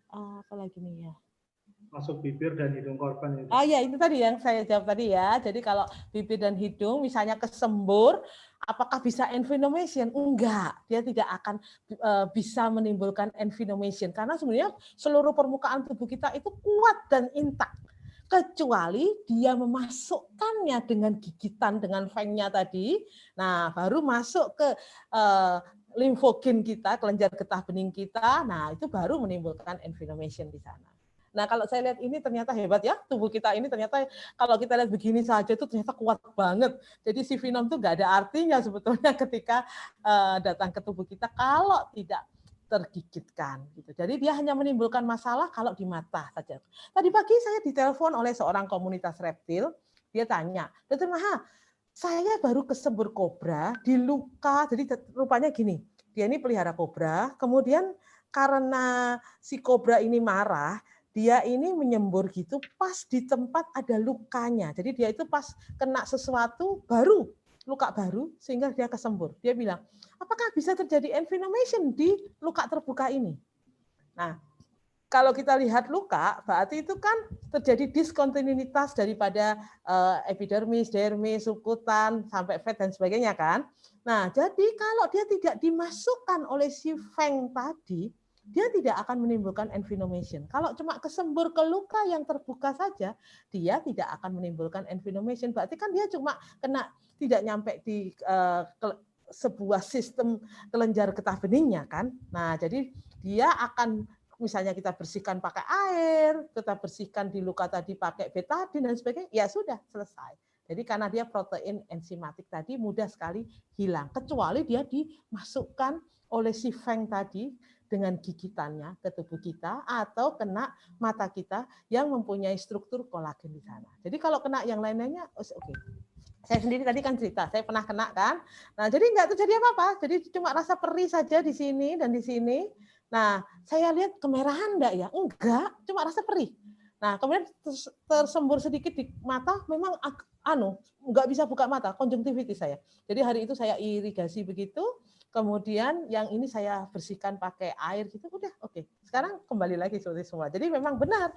apa lagi nih ya? Masuk bibir dan hidung korban itu. Oh ya, itu tadi yang saya jawab tadi ya. Jadi kalau bibir dan hidung misalnya kesembur, apakah bisa envenomation? Enggak, dia tidak akan bisa menimbulkan envenomation karena sebenarnya seluruh permukaan tubuh kita itu kuat dan intak. Kecuali dia memasukkannya dengan gigitan, dengan fangnya tadi, nah baru masuk ke limfogen kita, kelenjar getah bening kita, nah itu baru menimbulkan envenomation di sana. Nah kalau saya lihat ini ternyata hebat ya, tubuh kita ini ternyata kalau kita lihat begini saja itu ternyata kuat banget. Jadi si venom itu nggak ada artinya sebetulnya ketika datang ke tubuh kita kalau tidak tergigitkan gitu. Jadi dia hanya menimbulkan masalah kalau di mata saja. Tadi pagi saya ditelepon oleh seorang komunitas reptil, dia tanya, "Dokter Maha, saya baru kesembur kobra di luka." Jadi rupanya gini, dia ini pelihara kobra, kemudian karena si kobra ini marah, dia ini menyembur gitu pas di tempat ada lukanya. Jadi dia itu pas kena sesuatu baru, luka baru sehingga dia kesembur. Dia bilang, apakah bisa terjadi envenomation di luka terbuka ini? Nah, kalau kita lihat luka, berarti itu kan terjadi diskontinuitas daripada epidermis, dermis, subkutan, sampai fat dan sebagainya kan. Nah, jadi kalau dia tidak dimasukkan oleh si Feng tadi, dia tidak akan menimbulkan envenomation. Kalau cuma kesembur ke luka yang terbuka saja, dia tidak akan menimbulkan envenomation. Berarti kan dia cuma kena tidak nyampe di sebuah sistem kelenjar getah beningnya kan. Nah, jadi dia akan misalnya kita bersihkan pakai air, kita bersihkan di luka tadi pakai betadin dan sebagainya, ya sudah selesai. Jadi karena dia protein enzimatik tadi mudah sekali hilang, kecuali dia dimasukkan oleh si Feng tadi dengan gigitannya ke tubuh kita atau kena mata kita yang mempunyai struktur kolagen di sana. Jadi kalau kena yang lain-lainnya, oke. Saya sendiri tadi kan cerita, saya pernah kena kan. Nah, jadi nggak terjadi apa-apa. Jadi cuma rasa perih saja di sini dan di sini. Nah, saya lihat kemerahan enggak ya? Enggak, cuma rasa perih. Nah, kemudian tersembur sedikit di mata, memang enggak bisa buka mata, konjungtivitis saya. Jadi hari itu saya irigasi begitu, kemudian yang ini saya bersihkan pakai air gitu, udah oke. Sekarang kembali lagi seperti semula. Jadi memang benar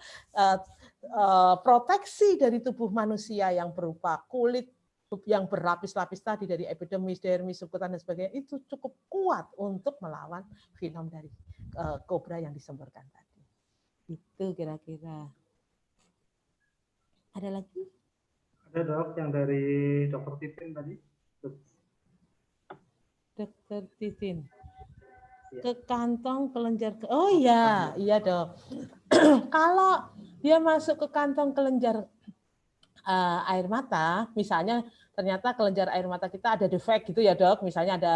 proteksi dari tubuh manusia yang berupa kulit yang berlapis-lapis tadi dari epidermis, dermis, subkutan dan sebagainya itu cukup kuat untuk melawan venom dari kobra yang disemburkan tadi. Itu kira-kira. Ada lagi? Ada dok yang dari dokter Titin tadi. Dokter Titin. Ke kantong kelenjar. Oh iya, iya dok. Kalau dia masuk ke kantong kelenjar air mata, misalnya ternyata kelenjar air mata kita ada defek gitu ya dok, misalnya ada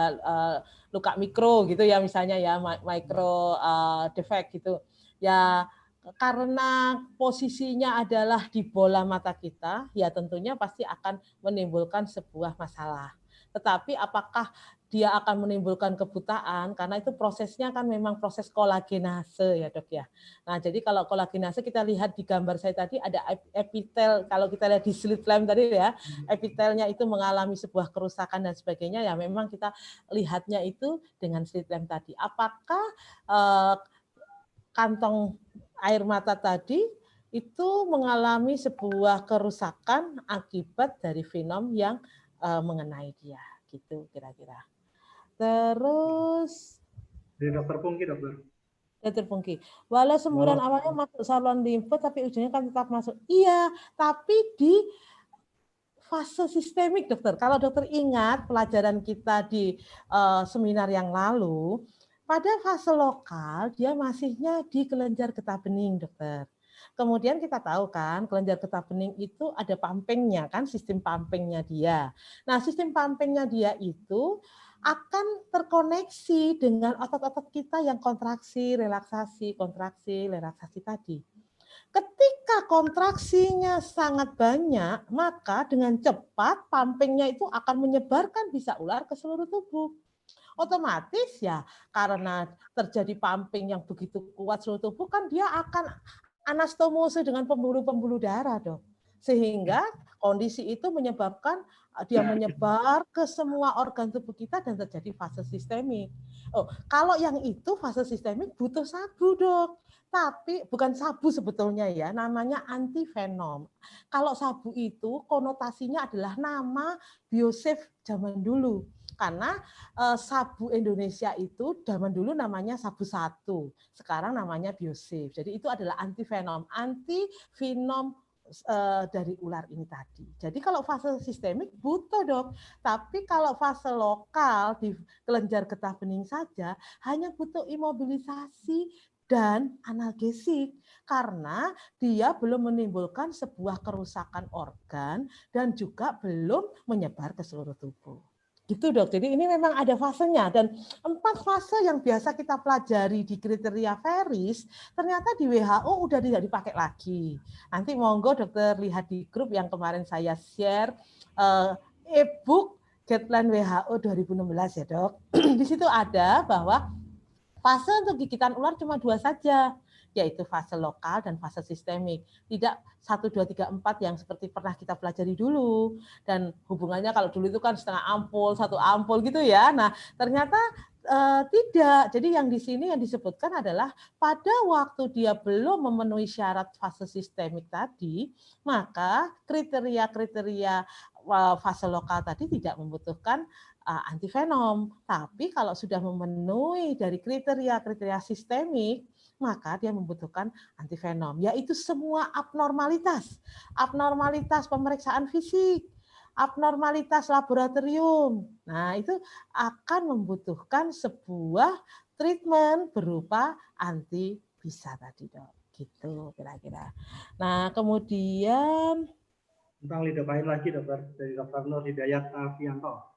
luka mikro gitu ya misalnya ya, micro defek gitu. Ya karena posisinya adalah di bola mata kita, ya tentunya pasti akan menimbulkan sebuah masalah. Tetapi apakah dia akan menimbulkan kebutaan? Karena itu prosesnya kan memang proses kolagenase ya dok ya. Nah, jadi kalau kolagenase kita lihat di gambar saya tadi ada epitel, kalau kita lihat di slit lamp tadi ya, epitelnya itu mengalami sebuah kerusakan dan sebagainya, ya memang kita lihatnya itu dengan slit lamp tadi. Apakah kantong air mata tadi itu mengalami sebuah kerusakan akibat dari venom yang mengenai dia, gitu kira-kira. Terus Dari dokter Pungki, dokter. Dokter Pungki, walau semburan awalnya masuk saluran limfe, tapi ujungnya kan tetap masuk. Iya, tapi di fase sistemik, dokter. Kalau dokter ingat pelajaran kita di seminar yang lalu, pada fase lokal dia masihnya di kelenjar getah bening, dokter. Kemudian kita tahu kan kelenjar getah bening itu ada pumpingnya kan, sistem pumpingnya dia. Nah, sistem pumpingnya dia itu akan terkoneksi dengan otot-otot kita yang kontraksi, relaksasi tadi. Ketika kontraksinya sangat banyak, maka dengan cepat pumpingnya itu akan menyebarkan bisa ular ke seluruh tubuh. Otomatis ya karena terjadi pumping yang begitu kuat seluruh tubuh kan dia akan anastomose dengan pembuluh-pembuluh darah dong. Sehingga kondisi itu menyebabkan dia menyebar ke semua organ tubuh kita dan terjadi fase sistemik. Oh, kalau yang itu fase sistemik butuh sabu, Dok. Tapi bukan sabu sebetulnya ya, namanya antivenom. Kalau sabu itu konotasinya adalah nama biosafe zaman dulu. Karena sabu Indonesia itu zaman dulu namanya sabu 1, sekarang namanya biosafe. Jadi itu adalah antivenom dari ular ini tadi. Jadi kalau fase sistemik butuh dok, tapi kalau fase lokal di kelenjar getah bening saja hanya butuh imobilisasi dan analgesik karena dia belum menimbulkan sebuah kerusakan organ dan juga belum menyebar ke seluruh tubuh. Gitu dok, jadi ini memang ada fasenya dan 4 fase yang biasa kita pelajari di kriteria Ferris ternyata di WHO udah tidak dipakai lagi. Nanti monggo dokter lihat di grup yang kemarin saya share e-book guideline WHO 2016 ya dok. Di situ ada bahwa fase untuk gigitan ular cuma 2 saja, yaitu fase lokal dan fase sistemik. Tidak 1, 2, 3, 4 yang seperti pernah kita pelajari dulu. Dan hubungannya kalau dulu itu kan setengah ampul, 1 ampul gitu ya. Nah, ternyata tidak. Jadi yang di sini yang disebutkan adalah pada waktu dia belum memenuhi syarat fase sistemik tadi, maka kriteria-kriteria fase lokal tadi tidak membutuhkan antivenom. Tapi kalau sudah memenuhi dari kriteria-kriteria sistemik, maka dia membutuhkan antivenom, yaitu semua abnormalitas. Abnormalitas pemeriksaan fisik, abnormalitas laboratorium. Nah, itu akan membutuhkan sebuah treatment berupa anti bisa tadi, dok. Gitu kira-kira. Nah, kemudian tentang lidocain lagi dokter dari Dr. Nur Hidayat Afianto.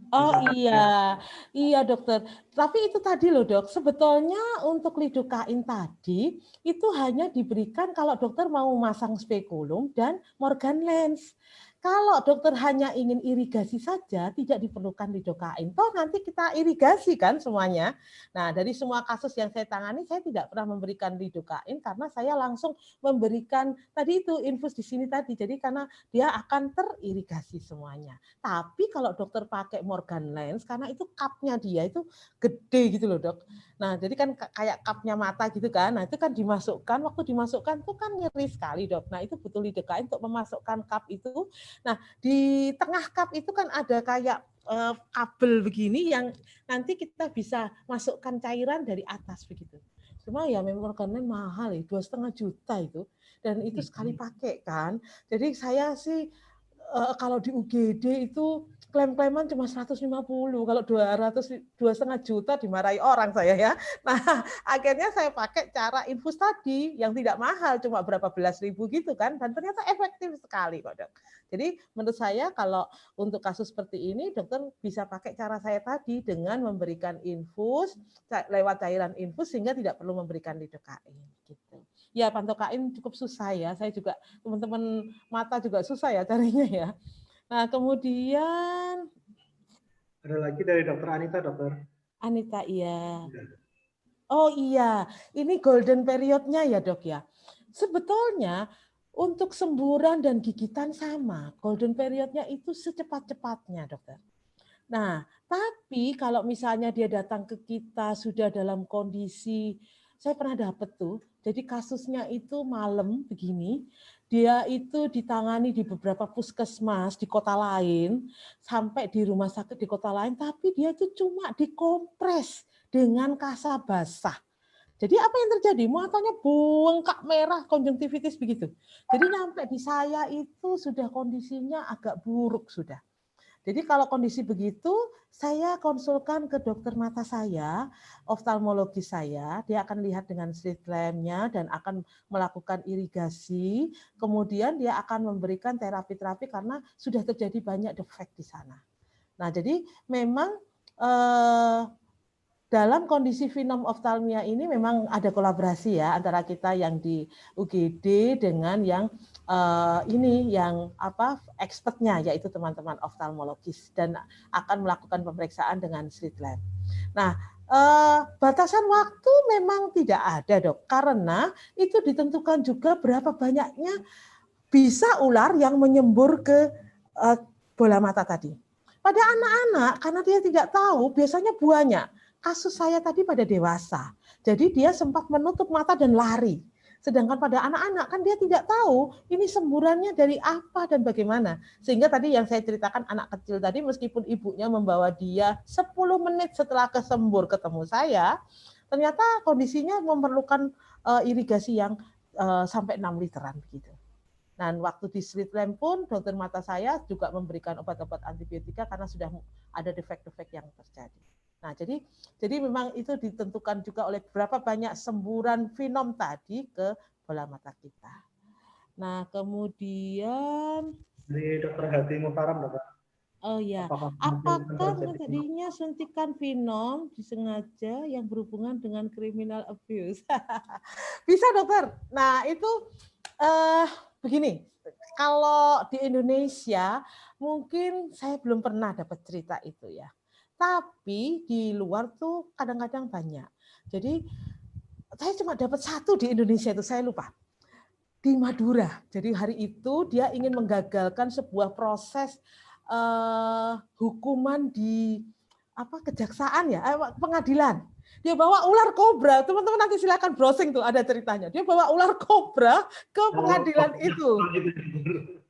Oh iya, iya dokter. Tapi itu tadi loh dok, sebetulnya untuk lidocain tadi itu hanya diberikan kalau dokter mau masang spekulum dan Morgan lens. Kalau dokter hanya ingin irigasi saja, tidak diperlukan lidocain. Toh nanti kita irigasi kan semuanya. Nah dari semua kasus yang saya tangani, saya tidak pernah memberikan lidocain karena saya langsung memberikan tadi itu infus di sini tadi. Jadi karena dia akan teririgasi semuanya. Tapi kalau dokter pakai Morgan lens, karena itu cupnya dia itu gede gitu loh dok. Nah jadi kan kayak cupnya mata gitu kan. Nah itu kan dimasukkan, waktu dimasukkan itu kan nyeri sekali dok. Nah itu butuh lidocain untuk memasukkan cup itu. Nah di tengah cup itu kan ada kayak kabel begini yang nanti kita bisa masukkan cairan dari atas begitu. Cuma ya memang Morgan lens mahal ya, 2,5 juta itu. Dan itu sekali pakai kan. Jadi saya sih kalau di UGD itu klaim-klaiman cuma 150, kalau 2,5 juta dimarahi orang saya ya. Nah, akhirnya saya pakai cara infus tadi yang tidak mahal, cuma berapa belas ribu gitu kan, dan ternyata efektif sekali kok dok. Jadi menurut saya kalau untuk kasus seperti ini dokter bisa pakai cara saya tadi dengan memberikan infus lewat cairan infus sehingga tidak perlu memberikan lidocain gitu. Ya pantokain cukup susah ya, saya juga teman-teman mata juga susah ya carinya ya. Nah kemudian ada lagi dari dokter Anita dokter. Anita iya. Oh iya, ini golden periodnya ya dok ya. Sebetulnya untuk semburan dan gigitan sama, golden periodnya itu secepat-cepatnya dokter. Nah, tapi kalau misalnya dia datang ke kita sudah dalam kondisi, saya pernah dapat tuh, jadi kasusnya itu malam begini, dia itu ditangani di beberapa puskesmas di kota lain, sampai di rumah sakit di kota lain, tapi dia itu cuma dikompres dengan kasa basah. Jadi apa yang terjadi? Matanya bengkak merah, konjungtivitis begitu. Jadi nyampe di saya itu sudah kondisinya agak buruk sudah. Jadi kalau kondisi begitu, saya konsulkan ke dokter mata saya, oftalmologis saya, dia akan lihat dengan slit lamp-nya dan akan melakukan irigasi, kemudian dia akan memberikan terapi-terapi karena sudah terjadi banyak defek di sana. Nah, jadi memang dalam kondisi finom oftalmia ini memang ada kolaborasi ya antara kita yang di UGD dengan yang ini yang apa expertnya yaitu teman-teman oftalmologis dan akan melakukan pemeriksaan dengan slit lamp. Nah, batasan waktu memang tidak ada dok karena itu ditentukan juga berapa banyaknya bisa ular yang menyembur ke bola mata tadi. Pada anak-anak karena dia tidak tahu biasanya banyak. Kasus saya tadi pada dewasa. Jadi dia sempat menutup mata dan lari. Sedangkan pada anak-anak kan dia tidak tahu ini semburannya dari apa dan bagaimana. Sehingga tadi yang saya ceritakan anak kecil tadi meskipun ibunya membawa dia 10 menit setelah kesembur ketemu saya, ternyata kondisinya memerlukan irigasi yang sampai 6 literan begitu. Dan waktu di slit lamp pun dokter mata saya juga memberikan obat-obat antibiotika karena sudah ada defek-defek yang terjadi. Nah, jadi memang itu ditentukan juga oleh berapa banyak semburan finom tadi ke bola mata kita. Nah, kemudian Dari Dokter Hati Mukaram, dokter. Oh ya, Apakah mungkin apakah terjadi? tadinya suntikan Venom disengaja yang berhubungan dengan criminal abuse? Bisa dokter. Nah itu begini, kalau di Indonesia mungkin saya belum pernah dapat cerita itu ya. Tapi di luar tuh kadang-kadang banyak. Jadi saya cuma dapat satu di Indonesia itu, saya lupa. Di Madura. Jadi hari itu dia ingin menggagalkan sebuah proses hukuman di kejaksaan ya, pengadilan. Dia bawa ular kobra, teman-teman nanti silakan browsing tuh ada ceritanya. Dia bawa ular kobra ke pengadilan itu.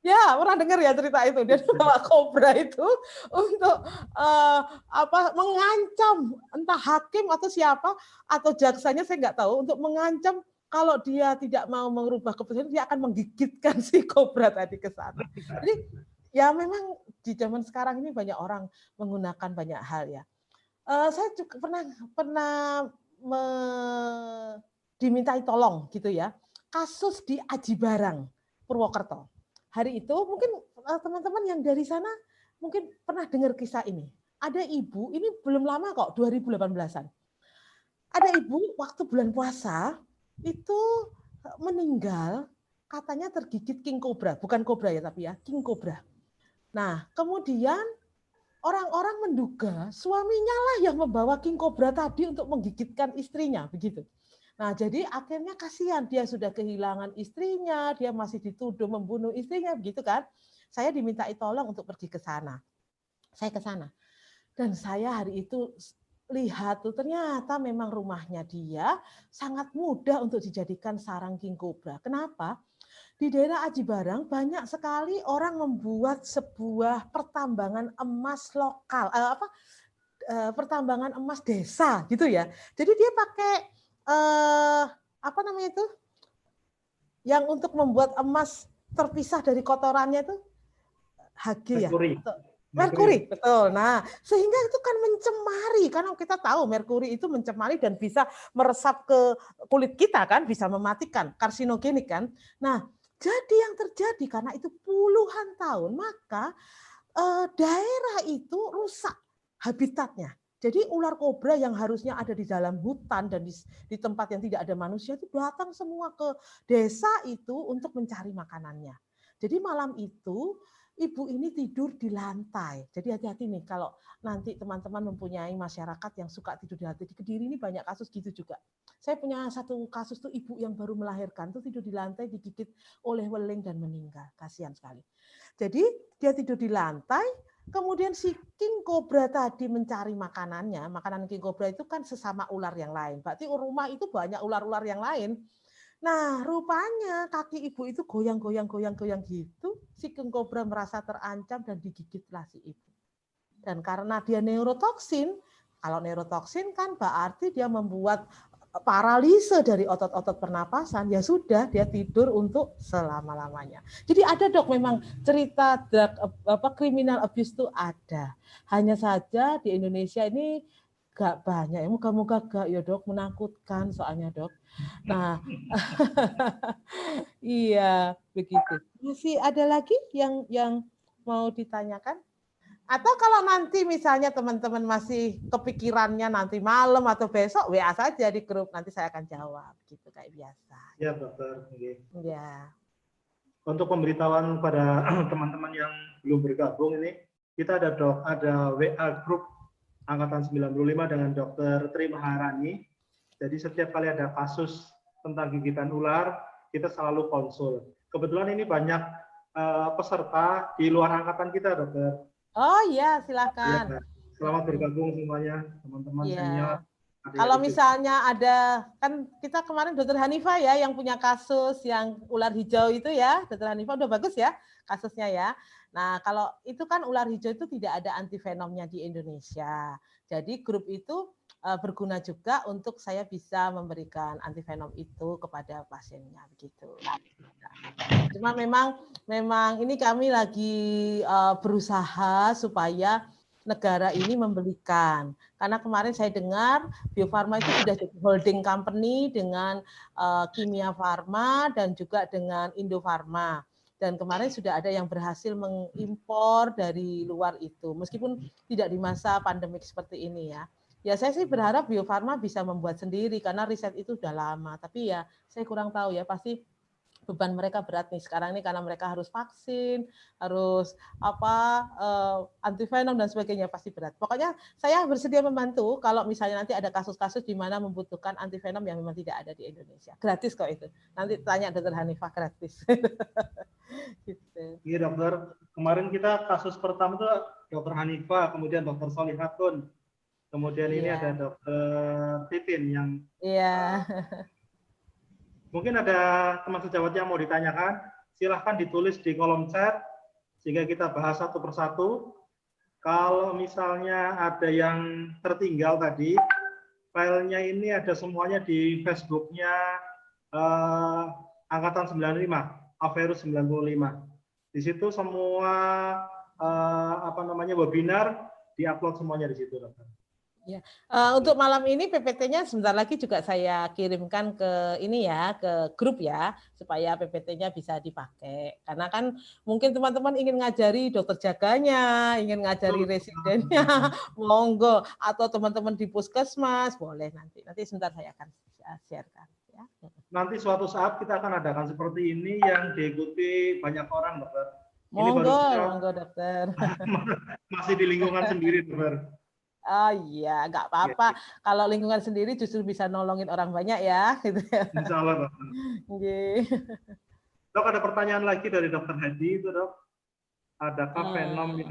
Ya, pernah dengar ya cerita itu. Dia bawa kobra itu untuk mengancam entah hakim atau siapa atau jaksanya saya nggak tahu untuk mengancam kalau dia tidak mau merubah keputusan dia akan menggigitkan si kobra tadi ke sana. Jadi ya memang di zaman sekarang ini banyak orang menggunakan banyak hal ya. Saya juga pernah dimintai tolong gitu ya. Kasus di Aji Barang, Purwokerto. Hari itu mungkin teman-teman yang dari sana mungkin pernah dengar kisah ini. Ada ibu, ini belum lama kok, 2018-an. Ada ibu waktu bulan puasa itu meninggal katanya tergigit king cobra, bukan kobra ya tapi ya, king cobra. Nah, kemudian orang-orang menduga suaminya lah yang membawa king cobra tadi untuk menggigitkan istrinya, begitu. Nah, jadi akhirnya kasihan, dia sudah kehilangan istrinya, dia masih dituduh membunuh istrinya, begitu kan. Saya dimintai tolong untuk pergi ke sana. Saya ke sana. Dan saya hari itu lihat tuh ternyata memang rumahnya dia sangat mudah untuk dijadikan sarang king cobra. Kenapa? Di daerah Aji Barang banyak sekali orang membuat sebuah pertambangan emas lokal, pertambangan emas desa gitu ya. Jadi dia pakai apa namanya itu? Yang untuk membuat emas terpisah dari kotorannya itu Hg ya. Merkuri, betul. Nah, sehingga itu kan mencemari, karena kita tahu merkuri itu mencemari dan bisa meresap ke kulit kita kan, bisa mematikan, karsinogenik kan. Nah, jadi yang terjadi karena itu puluhan tahun, maka daerah itu rusak habitatnya. Jadi ular kobra yang harusnya ada di dalam hutan dan di tempat yang tidak ada manusia itu datang semua ke desa itu untuk mencari makanannya. Jadi malam itu ibu ini tidur di lantai. Jadi hati-hati nih kalau nanti teman-teman mempunyai masyarakat yang suka tidur di lantai. Di Kediri ini banyak kasus gitu juga. Saya punya satu kasus tuh ibu yang baru melahirkan tuh tidur di lantai digigit oleh weling dan meninggal. Kasihan sekali. Jadi dia tidur di lantai, kemudian si king cobra tadi mencari makanannya. Makanan king cobra itu kan sesama ular yang lain. Berarti rumah itu banyak ular-ular yang lain. Nah, rupanya kaki ibu itu goyang-goyang gitu. Si king cobra merasa terancam dan digigitlah si ibu. Dan karena dia neurotoksin, kalau neurotoksin kan berarti dia membuat paralise dari otot-otot pernapasan, ya sudah dia tidur untuk selama-lamanya. Jadi ada dok memang cerita criminal abuse itu ada. Hanya saja di Indonesia ini gak banyak. Moga-moga gak ya dok, menakutkan soalnya dok. Nah, iya begitu. Masih ada lagi yang mau ditanyakan? Atau kalau nanti misalnya teman-teman masih kepikirannya nanti malam atau besok, WA saja di grup, nanti saya akan jawab, gitu kayak biasa. Ya, dokter. Ya. Untuk pemberitahuan pada teman-teman yang belum bergabung ini, kita ada WA grup Angkatan 95 dengan Dokter Tri Maharani. Jadi setiap kali ada kasus tentang gigitan ular, kita selalu konsul. Kebetulan ini banyak peserta di luar angkatan kita, dokter. Oh iya, silakan. Ya, selamat bergabung semuanya, teman-teman senior. Kalau misalnya ada, kan kita kemarin Dokter Hanifah ya yang punya kasus yang ular hijau itu ya, Dokter Hanifah udah bagus ya kasusnya ya. Nah kalau itu kan ular hijau itu tidak ada antivenomnya di Indonesia. Jadi grup itu berguna juga untuk saya bisa memberikan antivenom itu kepada pasiennya begitu. Cuma memang ini kami lagi berusaha supaya negara ini membelikan. Karena kemarin saya dengar Bio Farma itu sudah jadi holding company dengan Kimia Farma dan juga dengan Indo Farma. Dan kemarin sudah ada yang berhasil mengimpor dari luar itu, meskipun tidak di masa pandemik seperti ini ya. Ya saya sih berharap Bio Farma bisa membuat sendiri karena riset itu sudah lama. Tapi ya saya kurang tahu ya, pasti beban mereka berat nih sekarang ini karena mereka harus vaksin, harus antivenom dan sebagainya, pasti berat. Pokoknya saya bersedia membantu kalau misalnya nanti ada kasus-kasus di mana membutuhkan antivenom yang memang tidak ada di Indonesia. Gratis kok itu. Nanti tanya Dokter Hanifah, gratis. Gitu. Iya dokter, kemarin kita kasus pertama tuh dokter Hanifah, kemudian dokter Solihatun, kemudian ini ada dokter Titin yang mungkin ada teman sejawat yang mau ditanyakan, silahkan ditulis di kolom chat sehingga kita bahas satu persatu. Kalau misalnya ada yang tertinggal tadi, filenya ini ada semuanya di Facebooknya Angkatan 95, Averus 95. Di situ semua webinar diupload semuanya di situ, dokter. Ya. Untuk malam ini PPT-nya sebentar lagi juga saya kirimkan ke ini ya, ke grup ya, supaya PPT-nya bisa dipakai. Karena kan mungkin teman-teman ingin ngajari dokter jaganya, ingin ngajari residennya, monggo. Atau teman-teman di puskesmas, boleh nanti. Nanti sebentar saya akan share-kan. Ya. Nanti suatu saat kita akan adakan seperti ini yang diikuti banyak orang, dokter. Monggo, monggo dokter. Masih di lingkungan sendiri, dokter. Oh iya, nggak apa-apa. Kalau lingkungan sendiri justru bisa nolongin orang banyak ya. Gitu ya. Insya Allah, Dok. Dok, ada pertanyaan lagi dari Dokter Hadi itu, Dok. Adakah fenom yang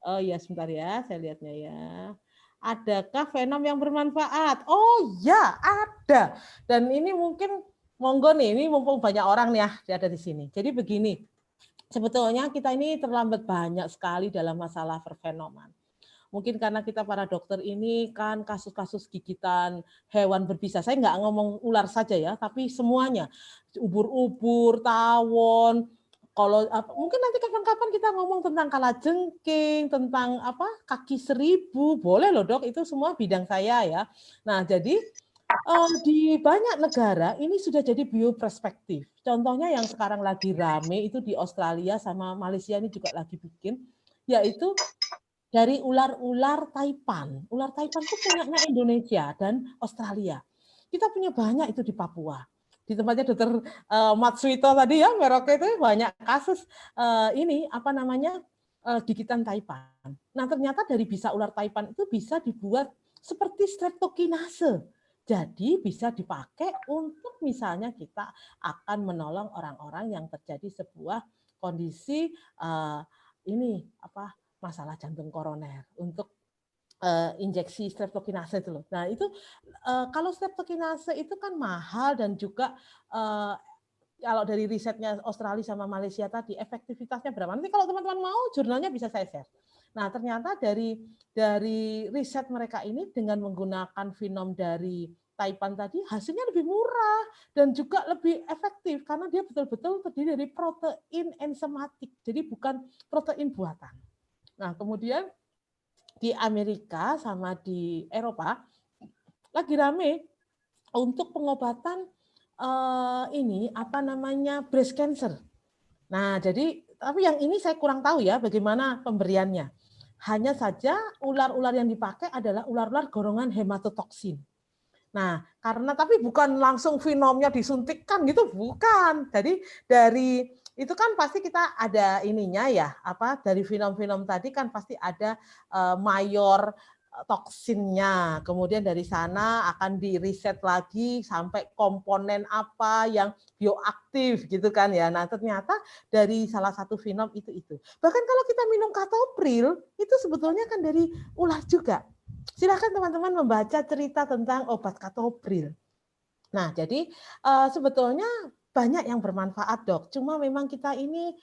Oh iya, sebentar ya, saya lihatnya ya. Adakah fenom yang bermanfaat? Oh ya, ada. Dan ini mungkin monggo nih, ini mumpung banyak orang nih ya ada di sini. Jadi begini, sebetulnya kita ini terlambat banyak sekali dalam masalah perfenoman. Mungkin karena kita para dokter ini kan kasus-kasus gigitan hewan berbisa. Saya nggak ngomong ular saja ya, tapi semuanya. Ubur-ubur, tawon. Kalau mungkin nanti kapan-kapan kita ngomong tentang kalajengking, tentang kaki seribu, boleh loh dok, itu semua bidang saya ya. Nah jadi di banyak negara ini sudah jadi bioperspektif. Contohnya yang sekarang lagi rame itu di Australia sama Malaysia ini juga lagi bikin, yaitu dari ular-ular Taipan. Ular Taipan itu punyanya Indonesia dan Australia. Kita punya banyak itu di Papua. Di tempatnya Dokter Matsuito tadi ya, Merauke itu banyak kasus gigitan Taipan. Nah ternyata dari bisa ular Taipan itu bisa dibuat seperti streptokinase. Jadi bisa dipakai untuk misalnya kita akan menolong orang-orang yang terjadi sebuah kondisi masalah jantung koroner untuk injeksi streptokinase itu loh. Nah itu kalau streptokinase itu kan mahal dan juga kalau dari risetnya Australia sama Malaysia tadi efektivitasnya berapa? Nanti kalau teman-teman mau jurnalnya bisa saya share. Nah ternyata dari riset mereka ini dengan menggunakan fenom dari Taipan tadi hasilnya lebih murah dan juga lebih efektif karena dia betul-betul terdiri dari protein enzematik, jadi bukan protein buatan. Nah, kemudian di Amerika sama di Eropa lagi rame untuk pengobatan breast cancer. Nah, jadi tapi yang ini saya kurang tahu ya bagaimana pemberiannya. Hanya saja ular-ular yang dipakai adalah ular-ular golongan hematotoksin. Nah, karena tapi bukan langsung fenomnya disuntikkan gitu, bukan. Jadi dari itu kan pasti kita ada ininya ya, dari fenom-fenom tadi kan pasti ada mayor toksinnya. Kemudian dari sana akan diriset lagi sampai komponen apa yang bioaktif gitu kan ya. Nah, ternyata dari salah satu fenom itu. Bahkan kalau kita minum katopril, itu sebetulnya kan dari ular juga. Silakan teman-teman membaca cerita tentang obat katopril. Nah, jadi sebetulnya banyak yang bermanfaat dok. Cuma memang kita ini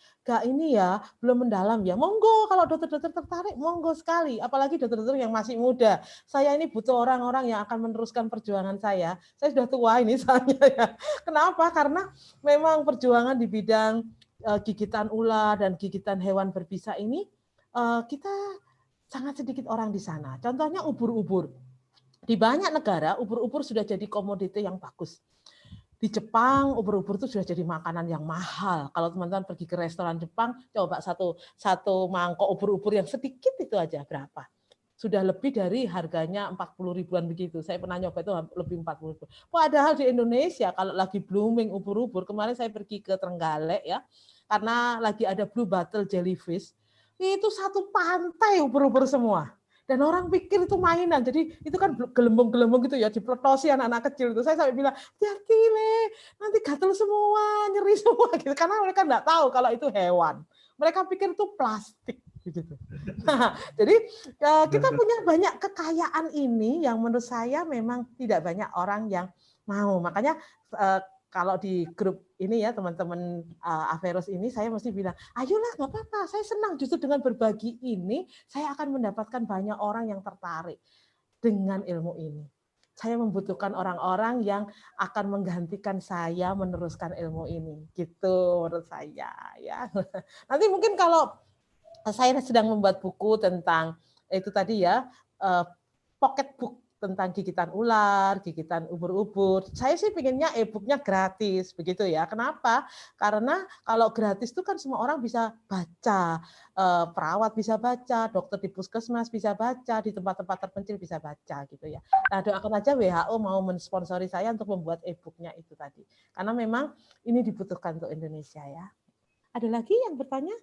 belum mendalam ya. Monggo kalau dokter-dokter tertarik, monggo sekali. Apalagi dokter-dokter yang masih muda. Saya ini butuh orang-orang yang akan meneruskan perjuangan saya. Saya sudah tua ini soalnya ya. Kenapa? Karena memang perjuangan di bidang gigitan ular dan gigitan hewan berbisa ini kita sangat sedikit orang di sana. Contohnya ubur-ubur. Di banyak negara, ubur-ubur sudah jadi komoditi yang bagus. Di Jepang, ubur-ubur itu sudah jadi makanan yang mahal. Kalau teman-teman pergi ke restoran Jepang, coba satu mangkok ubur-ubur yang sedikit itu aja berapa? Sudah lebih dari harganya 40 ribuan begitu. Saya pernah nyoba itu lebih 40 ribu. Padahal di Indonesia kalau lagi blooming ubur-ubur, kemarin saya pergi ke Trenggalek ya, karena lagi ada blue bottle jellyfish, itu satu pantai ubur-ubur semua. Dan orang pikir itu mainan, jadi itu kan gelembung-gelembung gitu ya, dipletosi anak-anak kecil itu. Saya sampai bilang, hati-hati Le, nanti gatel semua, nyeri semua gitu. Karena mereka nggak tahu kalau itu hewan. Mereka pikir itu plastik gitu. Nah, jadi kita punya banyak kekayaan ini yang menurut saya memang tidak banyak orang yang mau. Makanya kalau di grup ini ya teman-teman Averus ini saya mesti bilang, ayolah nggak apa-apa, saya senang justru dengan berbagi ini saya akan mendapatkan banyak orang yang tertarik dengan ilmu ini. Saya membutuhkan orang-orang yang akan menggantikan saya meneruskan ilmu ini, gitu menurut saya ya. Nanti mungkin kalau saya sedang membuat buku tentang itu tadi ya, pocket book tentang gigitan ular, gigitan ubur-ubur. Saya sih pinginnya e-booknya gratis, begitu ya. Kenapa? Karena kalau gratis itu kan semua orang bisa baca, perawat bisa baca, dokter di puskesmas bisa baca, di tempat-tempat terpencil bisa baca, gitu ya. Nah, doakan aja WHO mau mensponsori saya untuk membuat e-booknya itu tadi. Karena memang ini dibutuhkan untuk Indonesia ya. Ada lagi yang bertanya?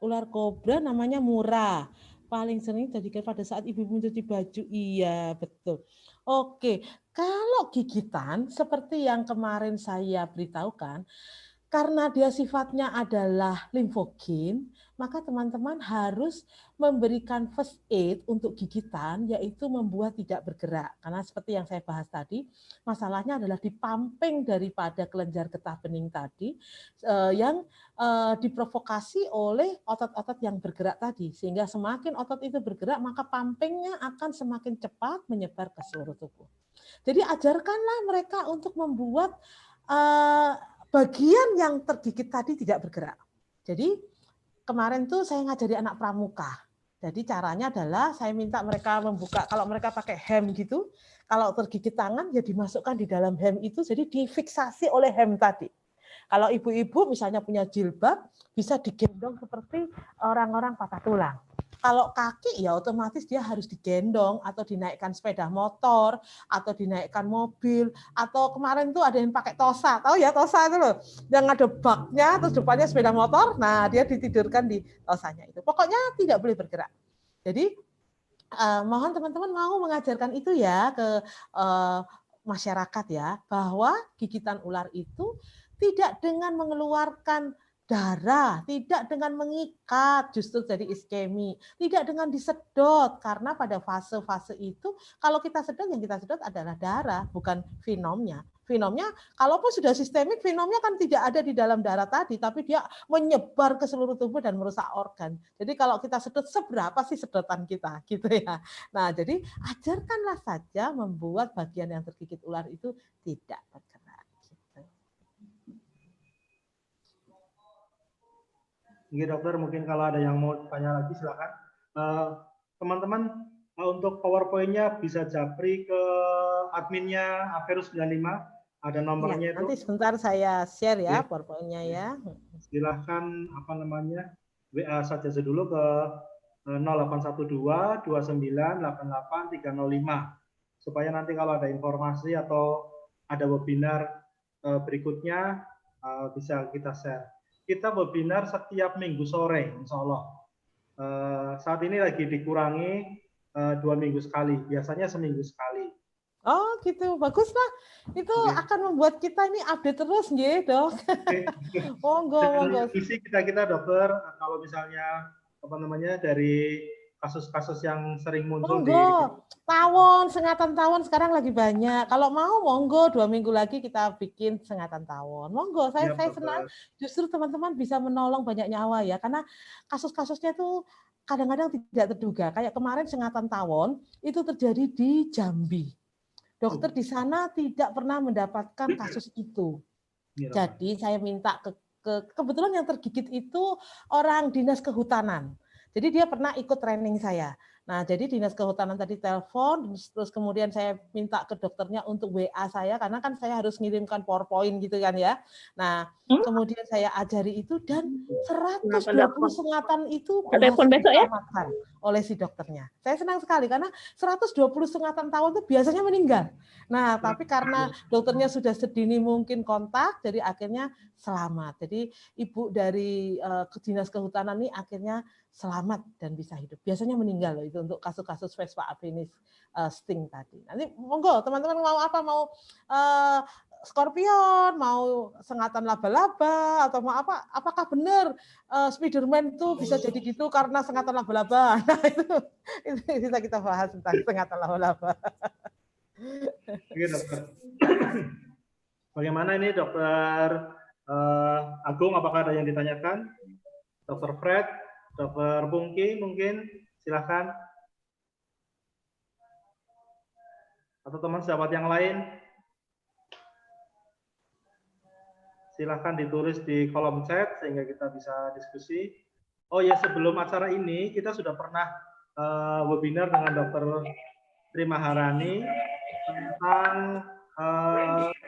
Ular kobra namanya Murah. Paling sering terjadi pada saat ibu mencuci baju. Iya, betul. Oke, kalau gigitan seperti yang kemarin saya beritahukan, karena dia sifatnya adalah limfogen, maka teman-teman harus memberikan first aid untuk gigitan, yaitu membuat tidak bergerak. Karena seperti yang saya bahas tadi, masalahnya adalah di pumping daripada kelenjar getah bening tadi yang diprovokasi oleh otot-otot yang bergerak tadi. Sehingga semakin otot itu bergerak, maka pumpingnya akan semakin cepat menyebar ke seluruh tubuh. Jadi ajarkanlah mereka untuk membuat bagian yang tergigit tadi tidak bergerak. Jadi kemarin tuh saya ngajari anak pramuka. Jadi caranya adalah saya minta mereka membuka, kalau mereka pakai hem gitu, kalau tergigit tangan ya dimasukkan di dalam hem itu, jadi difiksasi oleh hem tadi. Kalau ibu-ibu misalnya punya jilbab, bisa digendong seperti orang-orang patah tulang. Kalau kaki ya otomatis dia harus digendong atau dinaikkan sepeda motor atau dinaikkan mobil atau kemarin tuh ada yang pakai tosa, tahu ya tosa itu loh, yang ada baknya terus depannya sepeda motor, nah dia ditidurkan di tosanya itu. Pokoknya tidak boleh bergerak. Jadi mohon teman-teman mau mengajarkan itu ya ke masyarakat ya, bahwa gigitan ular itu tidak dengan mengeluarkan darah, tidak dengan mengikat justru jadi iskemi, tidak dengan disedot karena pada fase-fase itu kalau kita sedot yang kita sedot adalah darah bukan venomnya. Venomnya kalaupun sudah sistemik venomnya kan tidak ada di dalam darah tadi tapi dia menyebar ke seluruh tubuh dan merusak organ. Jadi kalau kita sedot seberapa sih sedotan kita gitu ya. Nah, jadi ajarkanlah saja membuat bagian yang tergigit ular itu tidak bergerak. Oke dokter, mungkin kalau ada yang mau tanya lagi silakan. Teman-teman untuk PowerPoint-nya bisa japri ke adminnya Averus 95, ada nomornya ya, itu. Nanti sebentar saya share ya PowerPoint-nya ya. Silahkan WA saja dulu ke 0812 29 88 305 supaya nanti kalau ada informasi atau ada webinar berikutnya bisa kita share. Kita webinar setiap minggu sore, insya Allah. Saat ini lagi dikurangi 2 minggu sekali, biasanya seminggu sekali. Oh gitu, bagus lah. Itu akan membuat kita ini update terus, nggih, Dok. Monggo. Visi kita dokter, kalau misalnya dari kasus-kasus yang sering muncul tawon, sengatan tawon sekarang lagi banyak. Kalau mau monggo 2 minggu lagi kita bikin sengatan tawon. Monggo, saya senang justru teman-teman bisa menolong banyak nyawa ya, karena kasus-kasusnya tuh kadang-kadang tidak terduga. Kayak kemarin sengatan tawon itu terjadi di Jambi. Dokter di sana tidak pernah mendapatkan kasus itu. Jadi saya minta kebetulan yang tergigit itu orang dinas kehutanan. Jadi dia pernah ikut training saya. Nah, jadi Dinas Kehutanan tadi telepon, terus kemudian saya minta ke dokternya untuk WA saya, karena kan saya harus ngirimkan PowerPoint gitu kan ya. Nah, kemudian saya ajari itu dan 120 sengatan itu berhasil diselamatkan oleh si dokternya. Saya senang sekali karena 120 sengatan tawon itu biasanya meninggal. Nah, tapi karena dokternya sudah sedini mungkin kontak, jadi akhirnya selamat. Jadi ibu dari Dinas Kehutanan ini akhirnya selamat dan bisa hidup. Biasanya meninggal loh itu untuk kasus-kasus Vespa afinis sting tadi. Nanti monggo teman-teman mau apa, mau skorpion, mau sengatan laba-laba atau mau apa? Apakah benar Spiderman itu bisa jadi gitu karena sengatan laba-laba? Nah, itu bisa kita bahas tentang sengatan laba-laba. Oke, dokter. Bagaimana ini dokter Agung, apakah ada yang ditanyakan? Dokter Fred, dokter Pungki mungkin, silakan. Atau teman sahabat yang lain, silakan ditulis di kolom chat sehingga kita bisa diskusi. Oh ya, sebelum acara ini kita sudah pernah webinar dengan dokter Tri Maharani tentang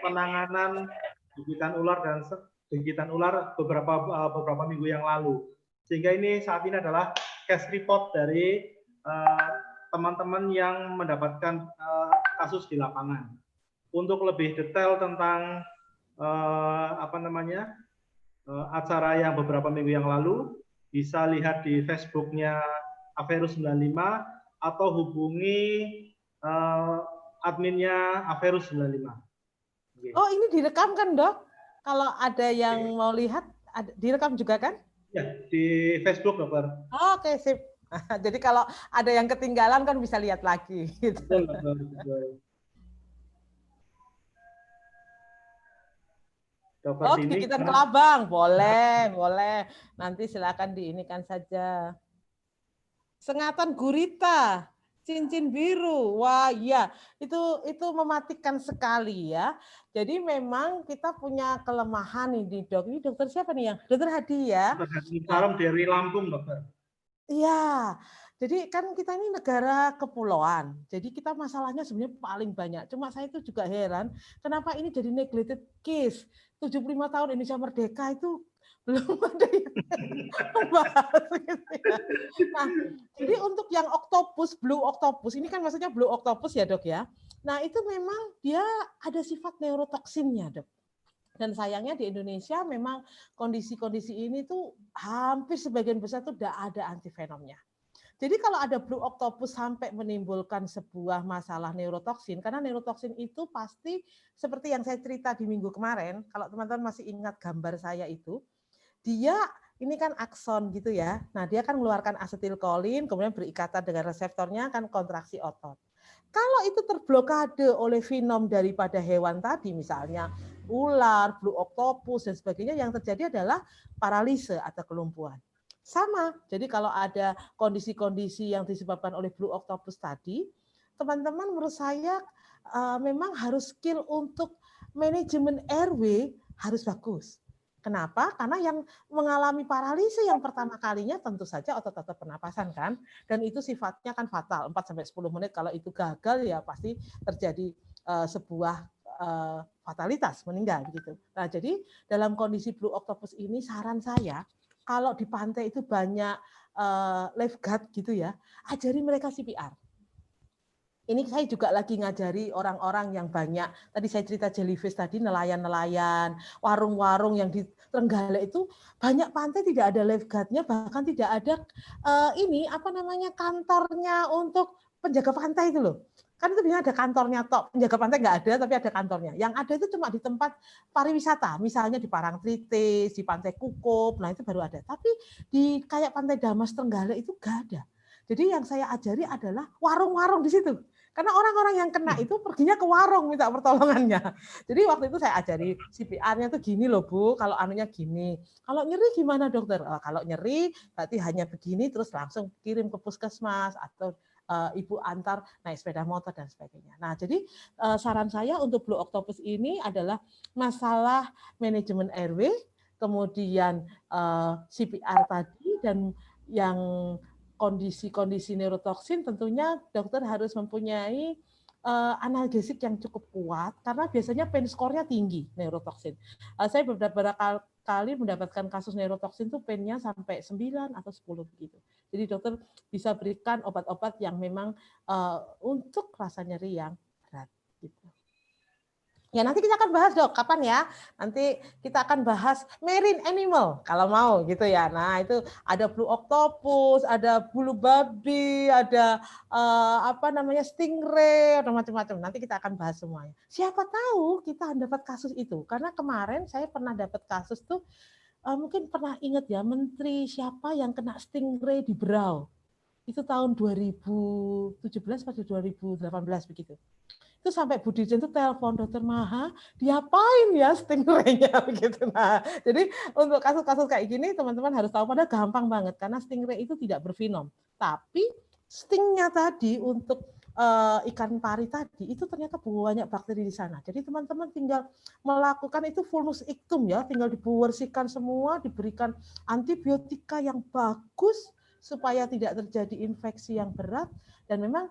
penanganan gigitan ular beberapa minggu yang lalu. Sehingga ini saat ini adalah case report dari teman-teman yang mendapatkan kasus di lapangan. Untuk lebih detail tentang acara yang beberapa minggu yang lalu, bisa lihat di Facebooknya Averus 95 atau hubungi adminnya Averus 95. Oh, ini direkam kan, Dok? Kalau ada yang mau lihat, direkam juga kan? Ya, di Facebook, dokter. Oh, oke, sip. Jadi kalau ada yang ketinggalan kan bisa lihat lagi. Gitu. Betul, betul. Oh, gigitan kelabang, boleh, boleh. Nanti silakan diinikan saja. Sengatan gurita, cincin biru, wah ya, itu mematikan sekali ya. Jadi memang kita punya kelemahan ini dok. Ini dokter siapa nih yang? Dokter Hadi ya. Dokter Hadi Salam dari Lampung, dokter. Iya, jadi kan kita ini negara kepulauan, jadi kita masalahnya sebenarnya paling banyak. Cuma saya itu juga heran, kenapa ini jadi neglected case. 75 tahun Indonesia merdeka itu belum ada yang membahas gitu ya. Nah, jadi untuk yang octopus, blue octopus, ini kan maksudnya blue octopus ya dok ya. Nah itu memang dia ada sifat neurotoksinnya dok. Dan sayangnya di Indonesia memang kondisi-kondisi ini tuh hampir sebagian besar tuh tidak ada antivenomnya. Jadi kalau ada blue octopus sampai menimbulkan sebuah masalah neurotoksin, karena neurotoksin itu pasti seperti yang saya cerita di minggu kemarin, kalau teman-teman masih ingat gambar saya itu, dia ini kan akson gitu ya. Nah, dia kan mengeluarkan asetilkolin, kemudian berikatan dengan reseptornya kan kontraksi otot. Kalau itu terblokade oleh venom daripada hewan tadi, misalnya ular, blue octopus, dan sebagainya, yang terjadi adalah paralise atau kelumpuhan. Sama, jadi kalau ada kondisi-kondisi yang disebabkan oleh blue octopus tadi, teman-teman menurut saya memang harus skill untuk manajemen airway harus bagus. Kenapa? Karena yang mengalami paralise yang pertama kalinya tentu saja otot-otot pernapasan kan, dan itu sifatnya kan fatal, 4-10 menit kalau itu gagal ya pasti terjadi sebuah fatalitas, meninggal gitu. Nah, jadi dalam kondisi blue octopus ini saran saya kalau di pantai itu banyak lifeguard gitu ya, ajari mereka CPR. Ini saya juga lagi ngajari orang-orang yang banyak. Tadi saya cerita jellyfish tadi, nelayan-nelayan, warung-warung yang di Trenggalek itu banyak pantai tidak ada lifeguard-nya, bahkan tidak ada kantornya untuk penjaga pantai itu loh. Kan itu biasanya ada kantornya tok, penjaga pantai nggak ada, tapi ada kantornya. Yang ada itu cuma di tempat pariwisata, misalnya di Parangtritis, di Pantai Kukup, nah itu baru ada. Tapi di kayak Pantai Damas Trenggalek itu nggak ada. Jadi yang saya ajari adalah warung-warung di situ. Karena orang-orang yang kena itu perginya ke warung minta pertolongannya. Jadi waktu itu saya ajari CPR-nya tuh gini loh Bu, kalau anunya gini. Kalau nyeri gimana dokter? Kalau nyeri berarti hanya begini terus langsung kirim ke puskesmas atau ibu antar naik sepeda motor dan sebagainya. Nah, jadi saran saya untuk blue octopus ini adalah masalah manajemen airway, kemudian CPR tadi, dan yang kondisi-kondisi neurotoksin, tentunya dokter harus mempunyai analgesik yang cukup kuat karena biasanya pain score-nya tinggi neurotoksin. Saya beberapa kali mendapatkan kasus neurotoksin tuh pain-nya sampai 9 atau 10 begitu. Jadi dokter bisa berikan obat-obat yang memang untuk rasa nyeri yang berat gitu. Ya nanti kita akan bahas dok, kapan ya? Nanti kita akan bahas marine animal kalau mau gitu ya. Nah itu ada blue octopus, ada bulu babi, ada apa namanya stingray, ada macam-macam. Nanti kita akan bahas semuanya. Siapa tahu kita dapat kasus itu? Karena kemarin saya pernah dapat kasus tuh, mungkin pernah ingat ya menteri siapa yang kena stingray di Berau. Itu tahun 2017 atau 2018 begitu. Itu sampai Bu Dirjen itu telepon dokter Maha, diapain ya stingray-nya begitu. Nah, jadi untuk kasus-kasus kayak gini teman-teman harus tahu padahal gampang banget karena stingray itu tidak bervenom. Tapi stingnya tadi untuk ikan pari tadi itu ternyata banyak bakteri di sana. Jadi teman-teman tinggal melakukan itu fulmus ictum ya, tinggal dibersihkan semua, diberikan antibiotika yang bagus supaya tidak terjadi infeksi yang berat dan memang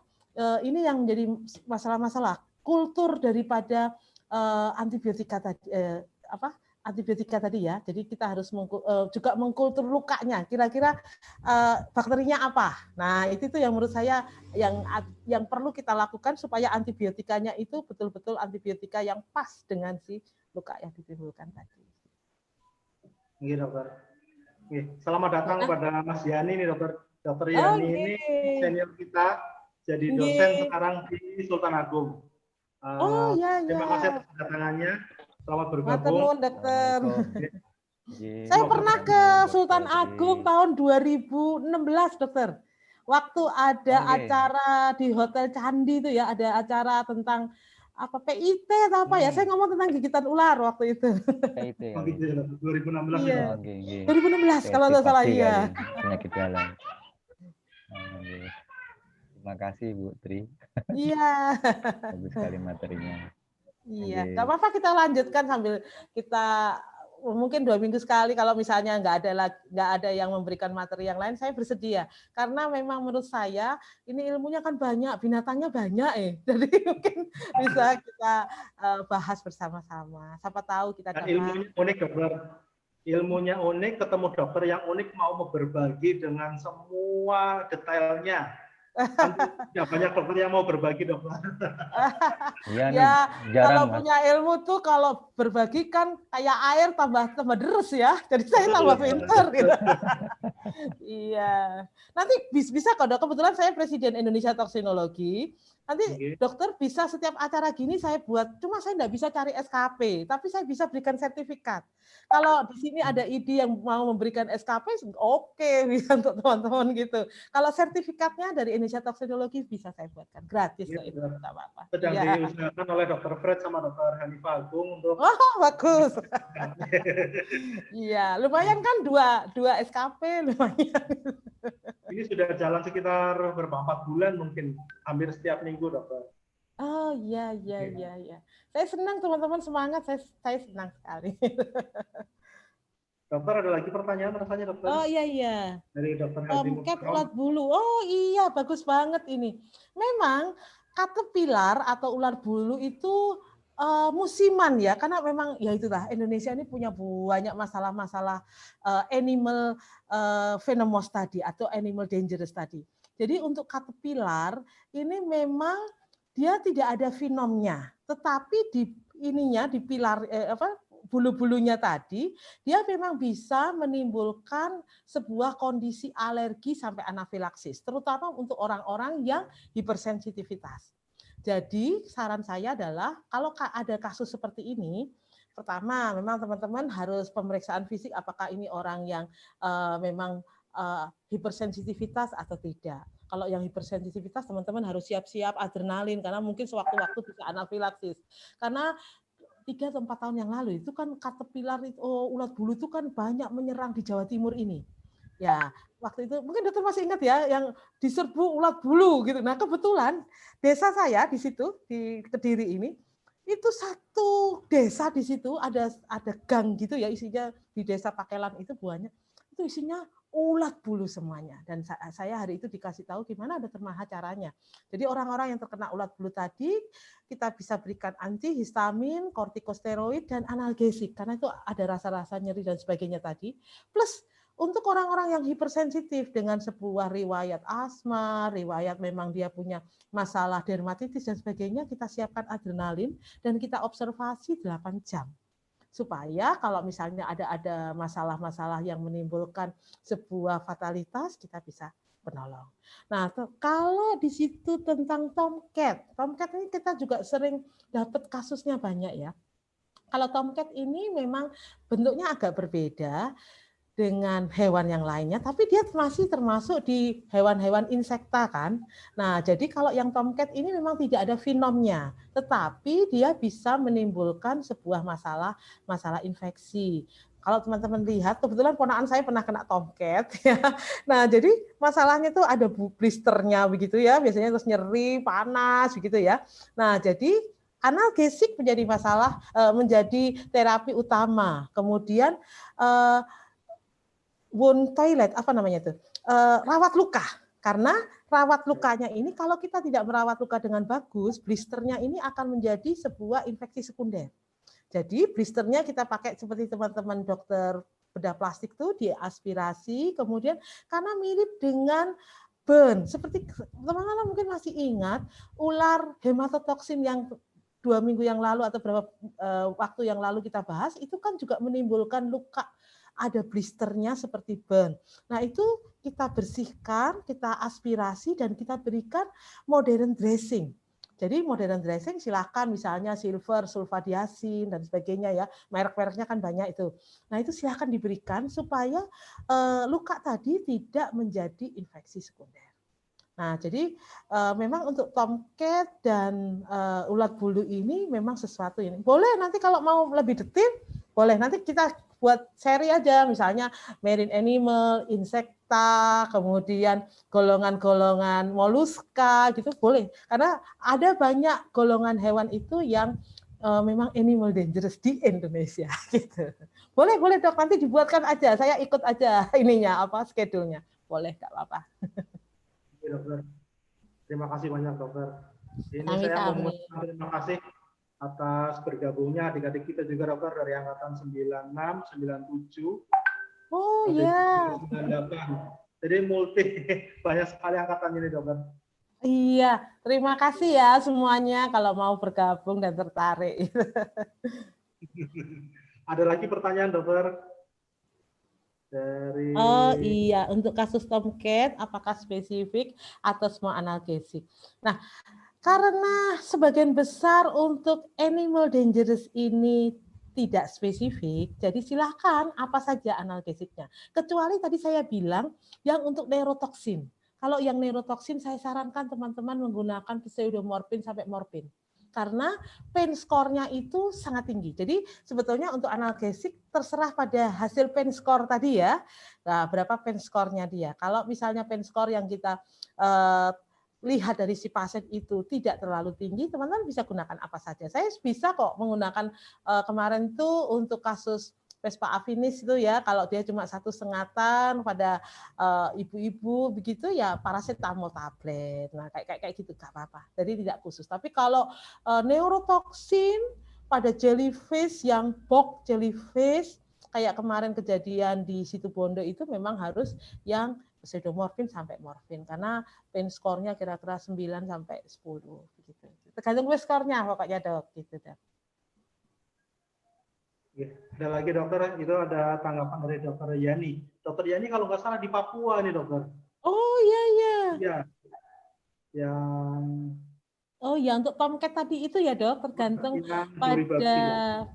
ini yang menjadi masalah-masalah kultur daripada antibiotika tadi antibiotika tadi ya. Jadi kita harus juga mengkultur lukanya. Kira-kira bakterinya apa? Nah, itu tuh yang menurut saya yang perlu kita lakukan supaya antibiotikanya itu betul-betul antibiotika yang pas dengan si luka yang ditimbulkan tadi. Iya, dokter. Selamat datang kepada Mas Yani nih, dokter. Dokter Yani ini senior kita, jadi dosen sekarang di Sultan Agung. Terima kasih atas kedatangannya. Selamat bergabung. Dokter. Saya pernah ke Sultan Agung tahun 2016, dokter. Waktu ada acara di Hotel Candi itu ya, ada acara tentang apa PIT atau apa ya? Saya ngomong tentang gigitan ular waktu itu. PIT. Oh gitu ya, 2016 ya. 2016 kalau tidak salah iya. Penyakit dalam. Terima kasih Bu Tri. Iya. Bagus sekali materinya. Iya, nggak apa-apa kita lanjutkan sambil kita mungkin 2 minggu sekali kalau misalnya nggak ada yang memberikan materi yang lain, saya bersedia karena memang menurut saya ini ilmunya kan banyak, binatangnya banyak jadi mungkin bisa kita bahas bersama-sama. Siapa tahu kita dapat. Ilmunya unik dokter, ilmunya unik, ketemu dokter yang unik mau berbagi dengan semua detailnya. Ya banyak dokter yang mau berbagi dokter. Ya kalau punya ilmu tuh kalau berbagi kan kayak air tambah deres ya. Jadi saya tambah pinter gitu. Iya. Nanti bisa kok dok. Kebetulan saya Presiden Indonesia Toksinologi. Nanti dokter bisa setiap acara gini saya buat. Cuma saya nggak bisa cari SKP, tapi saya bisa berikan sertifikat. Kalau di sini ada ide yang mau memberikan SKP, oke, bisa untuk teman-teman gitu. Kalau sertifikatnya dari Indonesia Toksinologi bisa saya buatkan gratis kok itu, nggak apa-apa. Sedang diusahakan oleh Dr. Fred sama Dr. Hanifah Agung untuk. Oh bagus. Iya, lumayan kan dua SKP lumayan. Ini sudah jalan sekitar berapa 4 bulan mungkin, hampir setiap minggu dokter. Oh iya. Saya senang teman-teman semangat, saya senang sekali. Dokter ada lagi pertanyaan rasanya dokter? Oh iya. Dari dokter Tomcat ulat bulu. Oh iya, bagus banget ini. Memang caterpillar atau ular bulu itu musiman ya, karena memang ya itulah Indonesia ini punya banyak masalah-masalah animal venomous tadi atau animal dangerous tadi. Jadi untuk caterpillar ini memang dia tidak ada venomnya, tetapi di pilar bulu-bulunya tadi, dia memang bisa menimbulkan sebuah kondisi alergi sampai anafilaksis, terutama untuk orang-orang yang hipersensitivitas. Jadi saran saya adalah kalau ada kasus seperti ini, pertama memang teman-teman harus pemeriksaan fisik apakah ini orang yang memang hipersensitivitas atau tidak. Kalau yang hipersensitivitas teman-teman harus siap-siap adrenalin karena mungkin sewaktu-waktu bisa anafilaksis. Karena 3 atau 4 tahun yang lalu itu kan caterpillar ulat bulu itu kan banyak menyerang di Jawa Timur ini. Ya, waktu itu mungkin dokter masih ingat ya yang diserbu ulat bulu gitu. Nah, kebetulan desa saya di situ di Kediri ini itu satu desa di situ ada gang gitu ya isinya di desa Pakelan itu banyak. itu isinya ulat bulu semuanya. Dan saya hari itu dikasih tahu gimana dokter Maha caranya. Jadi orang-orang yang terkena ulat bulu tadi kita bisa berikan antihistamin, kortikosteroid, dan analgesik karena itu ada rasa-rasa nyeri dan sebagainya tadi. Plus untuk orang-orang yang hipersensitif dengan sebuah riwayat asma, riwayat memang dia punya masalah dermatitis dan sebagainya, kita siapkan adrenalin dan kita observasi 8 jam. Supaya kalau misalnya ada masalah-masalah yang menimbulkan sebuah fatalitas, kita bisa penolong. Nah, kalau di situ tentang tomcat ini kita juga sering dapat kasusnya banyak ya. Kalau tomcat ini memang bentuknya agak berbeda dengan hewan yang lainnya, tapi dia masih termasuk di hewan-hewan insekta kan. Nah, jadi kalau yang tomcat ini memang tidak ada venomnya, tetapi dia bisa menimbulkan sebuah masalah infeksi. Kalau teman-teman lihat, kebetulan ponakan saya pernah kena tomcat ya. Nah, jadi masalahnya itu ada blisternya begitu ya, biasanya terus nyeri, panas begitu ya. Nah, jadi analgesik menjadi masalah, menjadi terapi utama. Kemudian wound toilet, apa namanya itu? Rawat luka. Karena rawat lukanya ini kalau kita tidak merawat luka dengan bagus, blisternya ini akan menjadi sebuah infeksi sekunder. Jadi blisternya kita pakai seperti teman-teman dokter bedah plastik tuh diaspirasi, kemudian karena mirip dengan burn, seperti teman-teman mungkin masih ingat ular hematotoksin yang 2 minggu yang lalu atau berapa waktu yang lalu kita bahas, itu kan juga menimbulkan luka, ada blisternya seperti burn. Nah itu kita bersihkan, kita aspirasi, dan kita berikan modern dressing. Jadi modern dressing silakan misalnya silver, sulfadiasin, dan sebagainya ya. Merek-mereknya kan banyak itu. Nah itu silakan diberikan supaya luka tadi tidak menjadi infeksi sekunder. Nah, jadi memang untuk tomcat dan ulat bulu ini memang sesuatu ini. Boleh nanti kalau mau lebih detail, boleh nanti kita buat seri aja, misalnya marine animal, insekta, kemudian golongan-golongan moluska gitu boleh. Karena ada banyak golongan hewan itu yang memang animal dangerous di Indonesia gitu. Boleh dok, nanti dibuatkan aja. Saya ikut aja ininya apa schedule-nya. Boleh, nggak apa-apa. Oke, dokter. Terima kasih banyak dokter. Ini Kami, saya mau mengucapkan terima kasih atas bergabungnya adik-adik kita juga dokter dari angkatan 96, 97. Oh ya. 98. Jadi multi banyak sekali angkatan ini dokter. Iya, terima kasih ya semuanya kalau mau bergabung dan tertarik. Ada lagi pertanyaan dokter? Dari... Oh iya, untuk kasus tomcat apakah spesifik atau semua analgesik? Nah, karena sebagian besar untuk animal dangerous ini tidak spesifik, jadi silahkan apa saja analgesiknya. Kecuali tadi saya bilang yang untuk neurotoksin. Kalau yang neurotoksin saya sarankan teman-teman menggunakan pseudomorfin sampai morfin. Karena pain score-nya itu sangat tinggi. Jadi sebetulnya untuk analgesik terserah pada hasil pain score tadi ya. Nah, berapa pain score-nya dia. Kalau misalnya pain score yang kita lihat dari si pasien itu tidak terlalu tinggi, teman-teman bisa gunakan apa saja. Saya bisa kok menggunakan kemarin tuh untuk kasus Vespa afinis itu ya, kalau dia cuma 1 sengatan pada ibu-ibu begitu ya paracetamol tablet. Nah kayak gitu nggak apa-apa. Jadi tidak khusus. Tapi kalau neurotoksin pada jellyfish yang box jellyfish kayak kemarin kejadian di Situbondo itu memang harus yang pseudomorfin sampai morfin karena pain score-nya kira-kira 9 sampai 10 begitu. Tergantung pain score-nya pokoknya dok gitu dok. Ada lagi dokter, itu ada tanggapan dari dokter Yani. Dokter Yani kalau nggak salah di Papua nih dokter. Oh iya iya. Iya. Yang Oh ya, untuk tomcat tadi itu ya dok, tergantung pada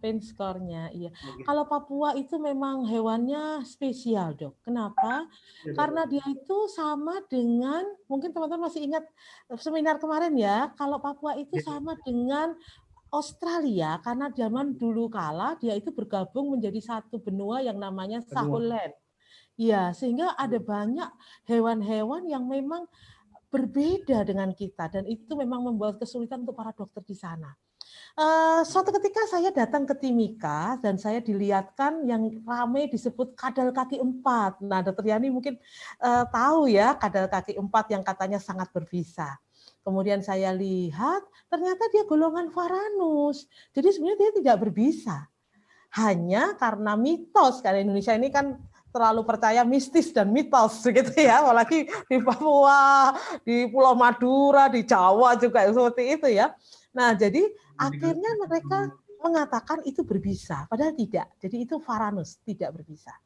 pain score-nya. Iya. Kalau Papua itu memang hewannya spesial dok. Kenapa? Karena dia itu sama dengan, mungkin teman-teman masih ingat seminar kemarin ya, kalau Papua itu sama dengan Australia, karena zaman dulu kala dia itu bergabung menjadi satu benua yang namanya Sahuland. Iya, sehingga ada banyak hewan-hewan yang memang berbeda dengan kita dan itu memang membuat kesulitan untuk para dokter di sana. Suatu ketika saya datang ke Timika dan saya dilihatkan yang ramai disebut kadal kaki 4. Nah, Dokter Yani mungkin tahu ya kadal kaki 4 yang katanya sangat berbisa. Kemudian saya lihat ternyata dia golongan Varanus. Jadi sebenarnya dia tidak berbisa. Hanya karena mitos, karena Indonesia ini kan terlalu percaya mistis dan mitos gitu ya, apalagi di Papua, di Pulau Madura, di Jawa juga seperti itu ya. Nah, jadi akhirnya mereka mengatakan itu berbisa, padahal tidak. Jadi itu Varanus, tidak berbisa.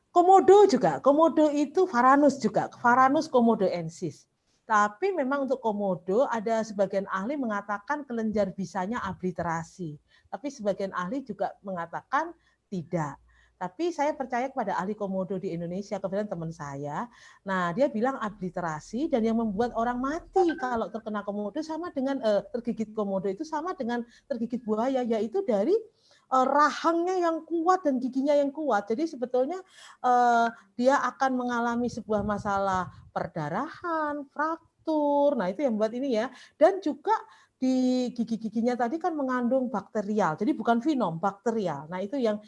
Komodo juga, komodo itu Varanus juga, Varanus komodoensis. Tapi memang untuk komodo ada sebagian ahli mengatakan kelenjar bisanya abliterasi. Tapi sebagian ahli juga mengatakan tidak. Tapi saya percaya kepada ahli komodo di Indonesia, kebetulan teman saya. Nah, dia bilang abliterasi dan yang membuat orang mati kalau terkena komodo sama dengan tergigit komodo itu sama dengan tergigit buaya, yaitu dari rahangnya yang kuat dan giginya yang kuat. Jadi sebetulnya dia akan mengalami sebuah masalah perdarahan, fraktur. Nah, itu yang buat ini ya. Dan juga di gigi-giginya tadi kan mengandung bakterial. Jadi bukan venom, bakterial. Nah, itu yang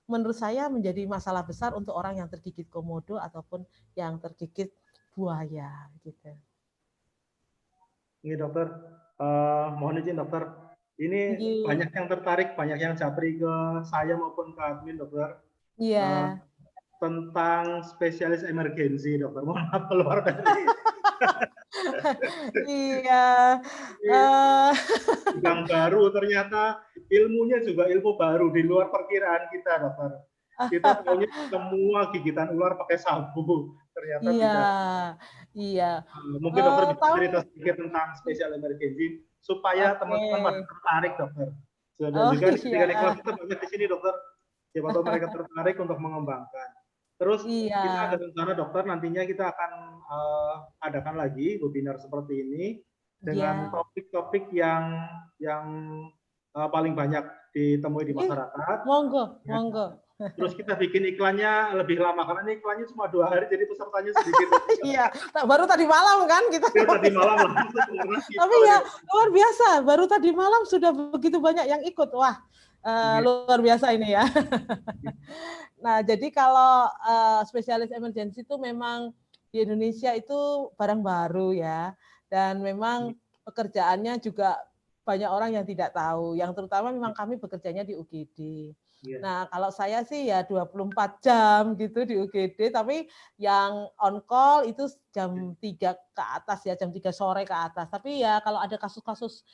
menurut saya menjadi masalah besar untuk orang yang tergigit komodo ataupun yang tergigit buaya gitu. Ini dokter, mohon izin dokter, ini Iya. banyak yang tertarik, banyak yang japri ke saya maupun ke admin dokter. Iya. Tentang spesialis emergensi dokter, mohon maaf keluar dari Iya. bidang baru, ternyata ilmunya juga ilmu baru di luar perkiraan kita dokter. Kita tahunya semua gigitan ular pakai sabu, ternyata Iya, tidak. iya. Mungkin dokter bisa Tahu? cerita sedikit tentang spesial emergency supaya Oke. teman-teman masih tertarik dokter. Dan Oh juga iya, ketika kelas kita banyak di sini dokter, siapa tahu mereka tertarik untuk mengembangkan. Terus iya, kita ada rencana dokter nantinya kita akan adakan lagi webinar seperti ini dengan iya. topik-topik yang paling banyak ditemui di Ih, masyarakat. monggo, Ya. monggo. Terus kita bikin iklannya lebih lama karena ini iklannya cuma 2 hari jadi pesertanya sedikit. Iya, baru tadi malam kan kita. Ya tadi malam langsung karena Tapi ya luar biasa, baru tadi malam sudah begitu banyak yang ikut. Wah, luar biasa ini ya. Nah, jadi kalau spesialis emergency itu memang di Indonesia itu barang baru ya. Dan memang pekerjaannya juga banyak orang yang tidak tahu. Yang terutama memang kami bekerjanya di UGD. Nah, kalau saya sih ya 24 jam gitu di UGD, tapi yang on call itu jam 3 ke atas ya, jam 3 sore ke atas. Tapi ya kalau ada kasus-kasus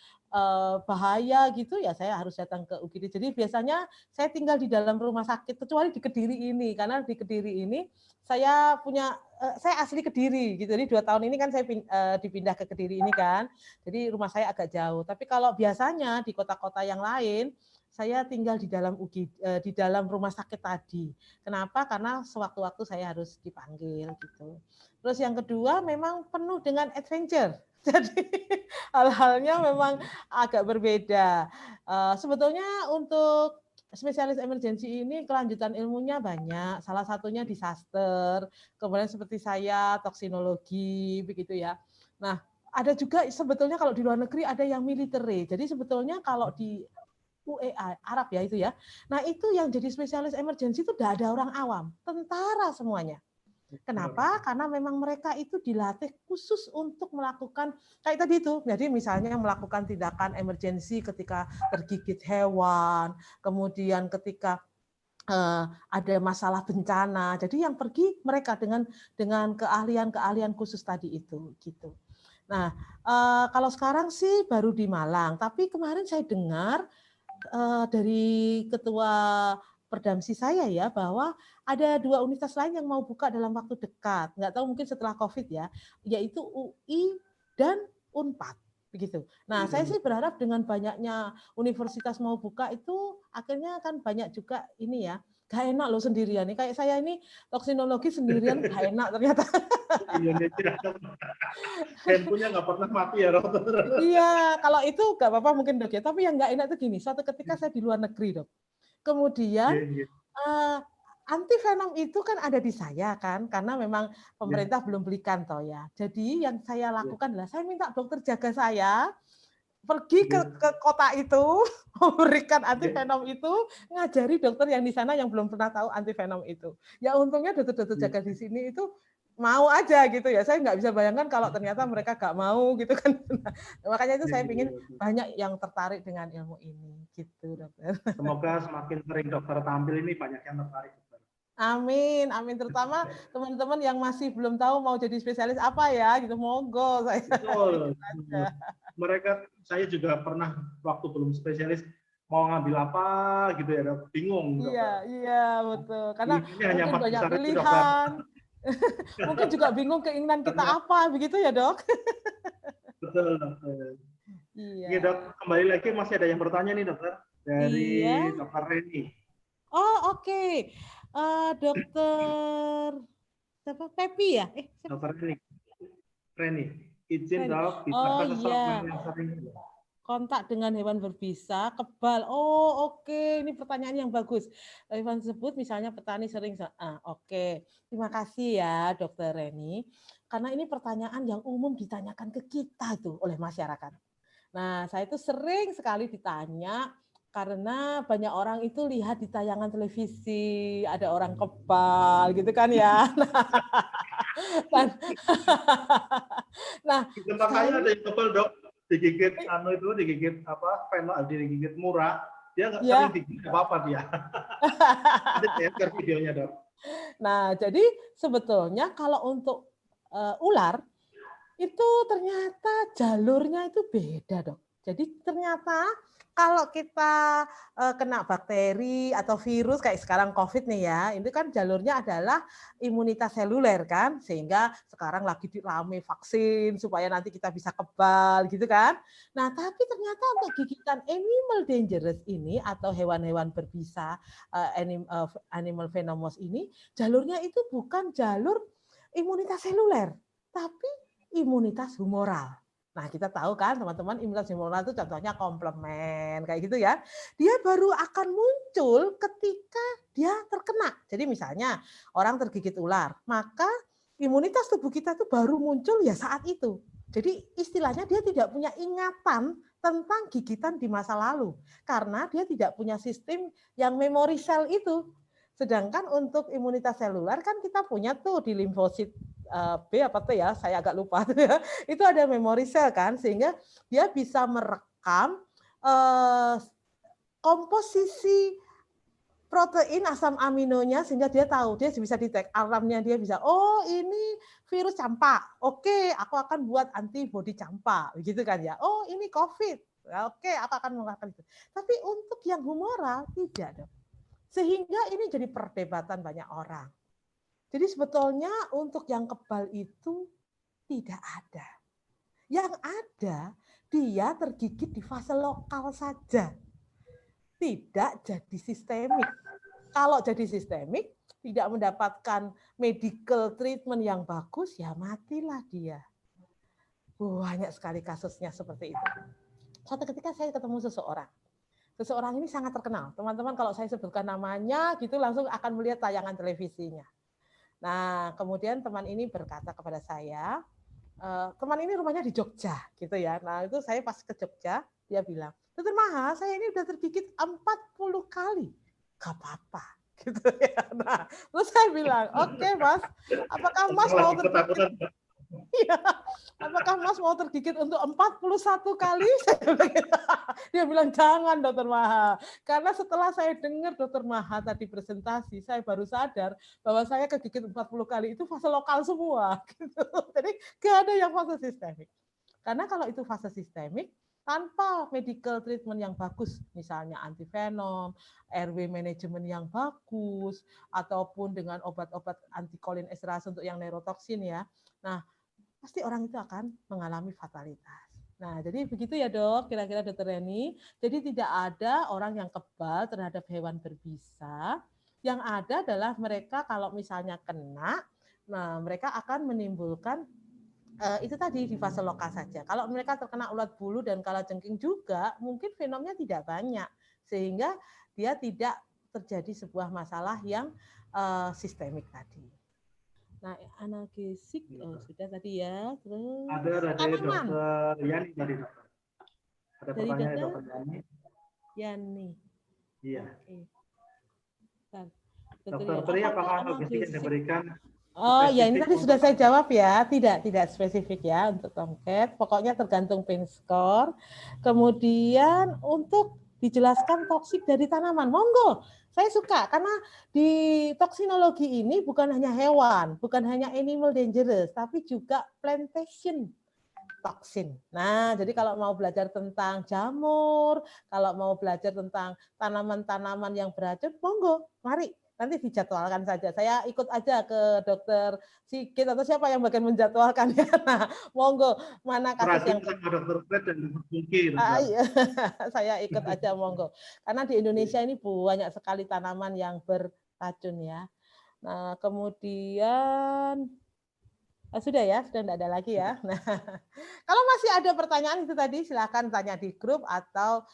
bahaya gitu ya saya harus datang ke UGD. Jadi biasanya saya tinggal di dalam rumah sakit, kecuali di Kediri ini, karena di Kediri ini saya punya, saya asli Kediri gitu. Jadi 2 tahun ini kan saya dipindah ke Kediri ini kan, jadi rumah saya agak jauh. Tapi kalau biasanya di kota-kota yang lain saya tinggal di dalam di dalam rumah sakit tadi. Kenapa? Karena sewaktu-waktu saya harus dipanggil gitu. Terus yang kedua memang penuh dengan adventure. Jadi hal-halnya memang agak berbeda. Sebetulnya untuk spesialis emergency ini kelanjutan ilmunya banyak. Salah satunya disaster, kemudian seperti saya toksinologi begitu ya. Nah, ada juga sebetulnya kalau di luar negeri ada yang military. Jadi sebetulnya kalau di UEA Arab ya itu ya. Nah itu yang jadi spesialis emergency itu tidak ada orang awam, tentara semuanya. Kenapa? Karena memang mereka itu dilatih khusus untuk melakukan kayak tadi itu. Jadi misalnya melakukan tindakan emergency ketika tergigit hewan, kemudian ketika ada masalah bencana. Jadi yang pergi mereka dengan keahlian-keahlian khusus tadi itu gitu. Nah, kalau sekarang sih baru di Malang, tapi kemarin saya dengar dari ketua Perdamsi saya ya bahwa ada 2 universitas lain yang mau buka dalam waktu dekat. Nggak tahu mungkin setelah COVID ya, yaitu UI dan Unpad begitu. Nah, saya sih berharap dengan banyaknya universitas mau buka itu akhirnya kan banyak juga ini ya. Gak enak loh sendirian nih. Kayak saya ini toksinologi sendirian gak enak ternyata. Indonesia handphonenya nggak pernah mati ya dokter. Iya, kalau itu nggak apa-apa mungkin dok ya. Tapi yang nggak enak itu gini, suatu ketika saya di luar negeri dok. Kemudian anti venom itu kan ada di saya kan, karena memang pemerintah belum belikan toh ya. Jadi yang saya lakukan adalah saya minta dokter jaga saya pergi ke kota itu, memberikan antivenom itu, ngajari dokter yang di sana yang belum pernah tahu antivenom itu. Ya untungnya dokter-dokter jaga di sini itu mau aja gitu ya. Saya nggak bisa bayangkan kalau ternyata mereka nggak mau gitu kan. Nah, makanya itu saya ingin banyak yang tertarik dengan ilmu ini gitu dokter. Semoga semakin sering dokter tampil ini banyak yang tertarik. Amin, amin. Terutama teman-teman yang masih belum tahu mau jadi spesialis apa ya, gitu. Monggo saya. Betul. Mereka, saya juga pernah waktu belum spesialis mau ngambil apa gitu ya, dok. Bingung. Iya, iya betul. Karena ini hanya mungkin 4 banyak besar itu, pilihan. Mungkin juga bingung keinginan kita apa, begitu ya dok? Betul, dokter. Iya. Oke, dok, kembali lagi masih ada yang bertanya nih, dokter. Dari dokter Reni. Oh, oke. Dokter siapa? Pepi ya? Dokter Reni. Izin dok, oh bisakah seseorang yang sering kontak dengan hewan berbisa, kebal. Oh, oke. Ini pertanyaan yang bagus. Hewan tersebut misalnya petani sering oke. Terima kasih ya, Dokter Reni. Karena ini pertanyaan yang umum ditanyakan ke kita tuh oleh masyarakat. Nah, saya itu sering sekali ditanya karena banyak orang itu lihat di tayangan televisi ada orang kebal gitu kan ya. Nah, di tempat saya ada yang kebal, dok, digigit digigit digigit murah, dia nggak sering digigit apa dia. Ada share videonya, dok. Nah, jadi sebetulnya kalau untuk ular itu ternyata jalurnya itu beda, dok. Jadi ternyata kalau kita kena bakteri atau virus kayak sekarang COVID nih ya, itu kan jalurnya adalah imunitas seluler kan, sehingga sekarang lagi rame vaksin supaya nanti kita bisa kebal gitu kan. Nah, tapi ternyata untuk gigitan animal dangerous ini atau hewan-hewan berbisa animal venomous ini, jalurnya itu bukan jalur imunitas seluler, tapi imunitas humoral. Nah, kita tahu kan teman-teman imunitas humoral itu contohnya komplement kayak gitu ya. Dia baru akan muncul ketika dia terkena. Jadi misalnya orang tergigit ular, maka imunitas tubuh kita itu baru muncul ya saat itu. Jadi istilahnya dia tidak punya ingatan tentang gigitan di masa lalu karena dia tidak punya sistem yang memory cell itu. Sedangkan untuk imunitas seluler kan kita punya tuh di limfosit B apa T ya, saya agak lupa. Itu ada memory cell kan, sehingga dia bisa merekam komposisi protein asam aminonya sehingga dia tahu, dia bisa detect alarmnya, dia bisa, oh ini virus campak, oke aku akan buat antibodi campak, begitu kan ya. Oh ini COVID, oke aku akan melakukan itu. Tapi untuk yang humoral tidak dong. Sehingga ini jadi perdebatan banyak orang. Jadi sebetulnya untuk yang kebal itu tidak ada. Yang ada dia tergigit di fase lokal saja. Tidak jadi sistemik. Kalau jadi sistemik, tidak mendapatkan medical treatment yang bagus, ya matilah dia. Banyak sekali kasusnya seperti itu. Suatu ketika saya ketemu seseorang. Seseorang ini sangat terkenal. Teman-teman kalau saya sebutkan namanya, gitu langsung akan melihat tayangan televisinya. Nah, kemudian teman ini berkata kepada saya, teman ini rumahnya di Jogja, gitu ya. Nah, itu saya pas ke Jogja, dia bilang, Dokter Maha, saya ini udah tergigit 40 kali. Gak apa-apa, gitu ya. Nah, terus saya bilang, oke Mas, apakah Mas mau tergigit? Iya, apakah Mas mau tergigit untuk 41 kali? Dia bilang, jangan Dokter Maha. Karena setelah saya dengar Dokter Maha tadi presentasi, saya baru sadar bahwa saya kegigit 40 kali itu fase lokal semua. Gitu. Jadi nggak ada yang fase sistemik. Karena kalau itu fase sistemik, tanpa medical treatment yang bagus, misalnya antivenom, RW manajemen yang bagus, ataupun dengan obat-obat antikolin esterase untuk yang neurotoksin ya. Nah, pasti orang itu akan mengalami fatalitas. Nah, jadi begitu ya dok, kira-kira Dokter Reni. Jadi tidak ada orang yang kebal terhadap hewan berbisa. Yang ada adalah mereka kalau misalnya kena, nah mereka akan menimbulkan itu tadi di fase lokal saja. Kalau mereka terkena ulat bulu dan kalajengking juga, mungkin fenomnya tidak banyak. Sehingga dia tidak terjadi sebuah masalah yang sistemik tadi. Nah, analgesik sudah tadi ya. Terus ada dari tanaman. Dokter Yani tadi, dokter. Ada Dari pertanyaan Dokter Dokter Yani? Yani. Iya. Oke. Bentar. Dokter Yani, Tri, apakah apakah logistik yang analgesik? diberikan Oh ya, ini spesifik tadi untuk sudah saya jawab ya, tidak spesifik ya untuk Tomcat. Pokoknya tergantung pain score. Kemudian untuk dijelaskan toksik dari tanaman, monggo. Saya suka karena di toksinologi ini bukan hanya hewan, bukan hanya animal dangerous, tapi juga plantation toksin. Nah, jadi kalau mau belajar tentang jamur, kalau mau belajar tentang tanaman-tanaman yang beracun, monggo, mari. Nanti dijadwalkan saja. Saya ikut aja ke dokter Sigit atau siapa yang bagian menjadwalkan ya. Nah, monggo, mana kasus beracun yang sama Dokter Fred dan Dokter Pungki, Dokter? iya. Saya ikut aja monggo. Karena di Indonesia ini banyak sekali tanaman yang beracun ya. Nah, kemudian sudah ya, sudah tidak ada lagi ya. Nah, kalau masih ada pertanyaan itu tadi silahkan tanya di grup atau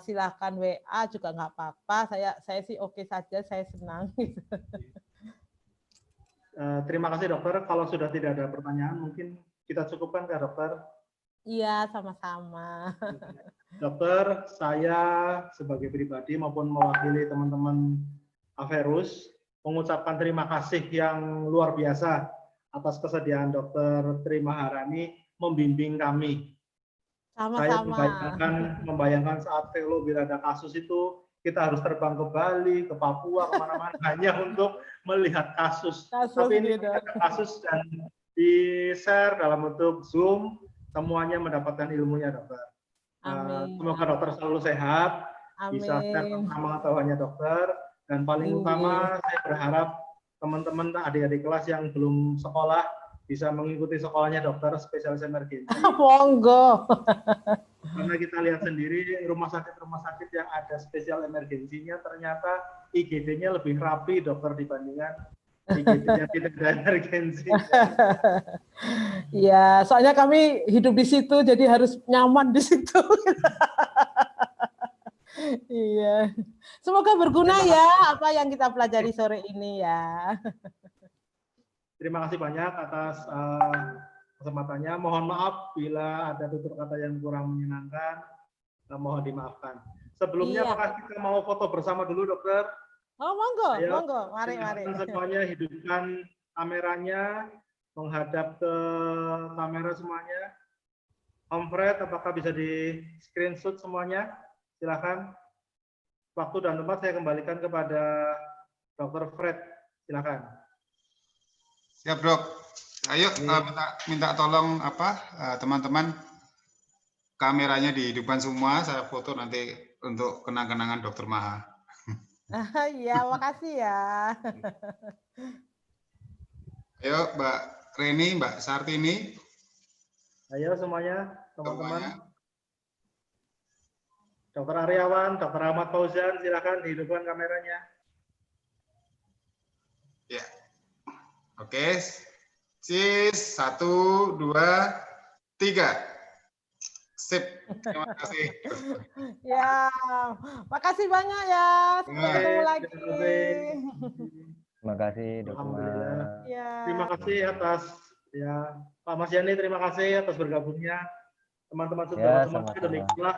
silahkan WA juga nggak apa-apa. Saya sih oke saja, saya senang. Terima kasih dokter. Kalau sudah tidak ada pertanyaan, mungkin kita cukupkan Kak dokter. Iya, sama-sama. Dokter, saya sebagai pribadi maupun mewakili teman-teman Averus mengucapkan terima kasih yang luar biasa atas kesediaan Dokter Tri Maharani membimbing kami. Saya Sama-sama. membayangkan saat Velo bila ada kasus itu kita harus terbang ke Bali, ke Papua, kemana-mana hanya untuk melihat kasus. Tapi ini gitu. ada kasus dan di-share dalam bentuk Zoom, semuanya mendapatkan ilmunya, dokter. Amin. Semoga dokter selalu sehat, bisa share Amin. pengetahuannya dokter, dan paling utama saya berharap teman-teman adik-adik kelas yang belum sekolah bisa mengikuti sekolahnya dokter spesialis emergensi. Monggo. Karena kita lihat sendiri rumah sakit yang ada spesial emergensinya ternyata IGD-nya lebih rapi dokter dibandingkan IGD-nya tidak ada emergensi. Ya, soalnya kami hidup di situ jadi harus nyaman di situ. Iya. Semoga berguna ya apa yang kita pelajari sore ini ya. Terima kasih banyak atas kesempatannya. Mohon maaf bila ada tutur kata yang kurang menyenangkan. Mohon dimaafkan. Sebelumnya apakah kita mau foto bersama dulu, dokter? Oh, monggo, Ayo, monggo. Mari. Semuanya hidupkan kameranya, menghadap ke kamera semuanya. Om Fred, apakah bisa di screenshot semuanya? Silakan. Waktu dan tempat saya kembalikan kepada Dr. Fred. Silakan. Siap, Dok. Ayo minta tolong teman-teman kameranya dihidupkan semua, saya foto nanti untuk kenang-kenangan Dokter Maha. Iya, makasih ya. Ayo, Mbak Reni, Mbak Sartini. Ayo semuanya, teman-teman. Dokter Aryawan, Dokter Ahmad Fauzan, silakan dihidupkan kameranya. Ya. Oke. Sis, 1, 2, 3. Sip. Terima kasih. Ya, makasih banyak ya. Sampai ketemu lagi. Terima kasih, Alhamdulillah. Ya. Terima kasih atas Pak Mas Yani, terima kasih atas bergabungnya. Teman-teman Ya, semuanya, demikianlah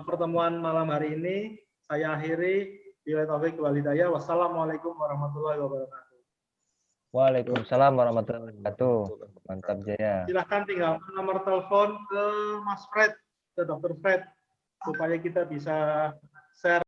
pertemuan malam hari ini. Saya akhiri. Bila taufik wal hidayah. Wassalamualaikum warahmatullahi wabarakatuh. Waalaikumsalam warahmatullahi wabarakatuh. Mantap Jaya. Silahkan tinggalkan nomor telepon ke Mas Fred, ke Dr. Fred, supaya kita bisa share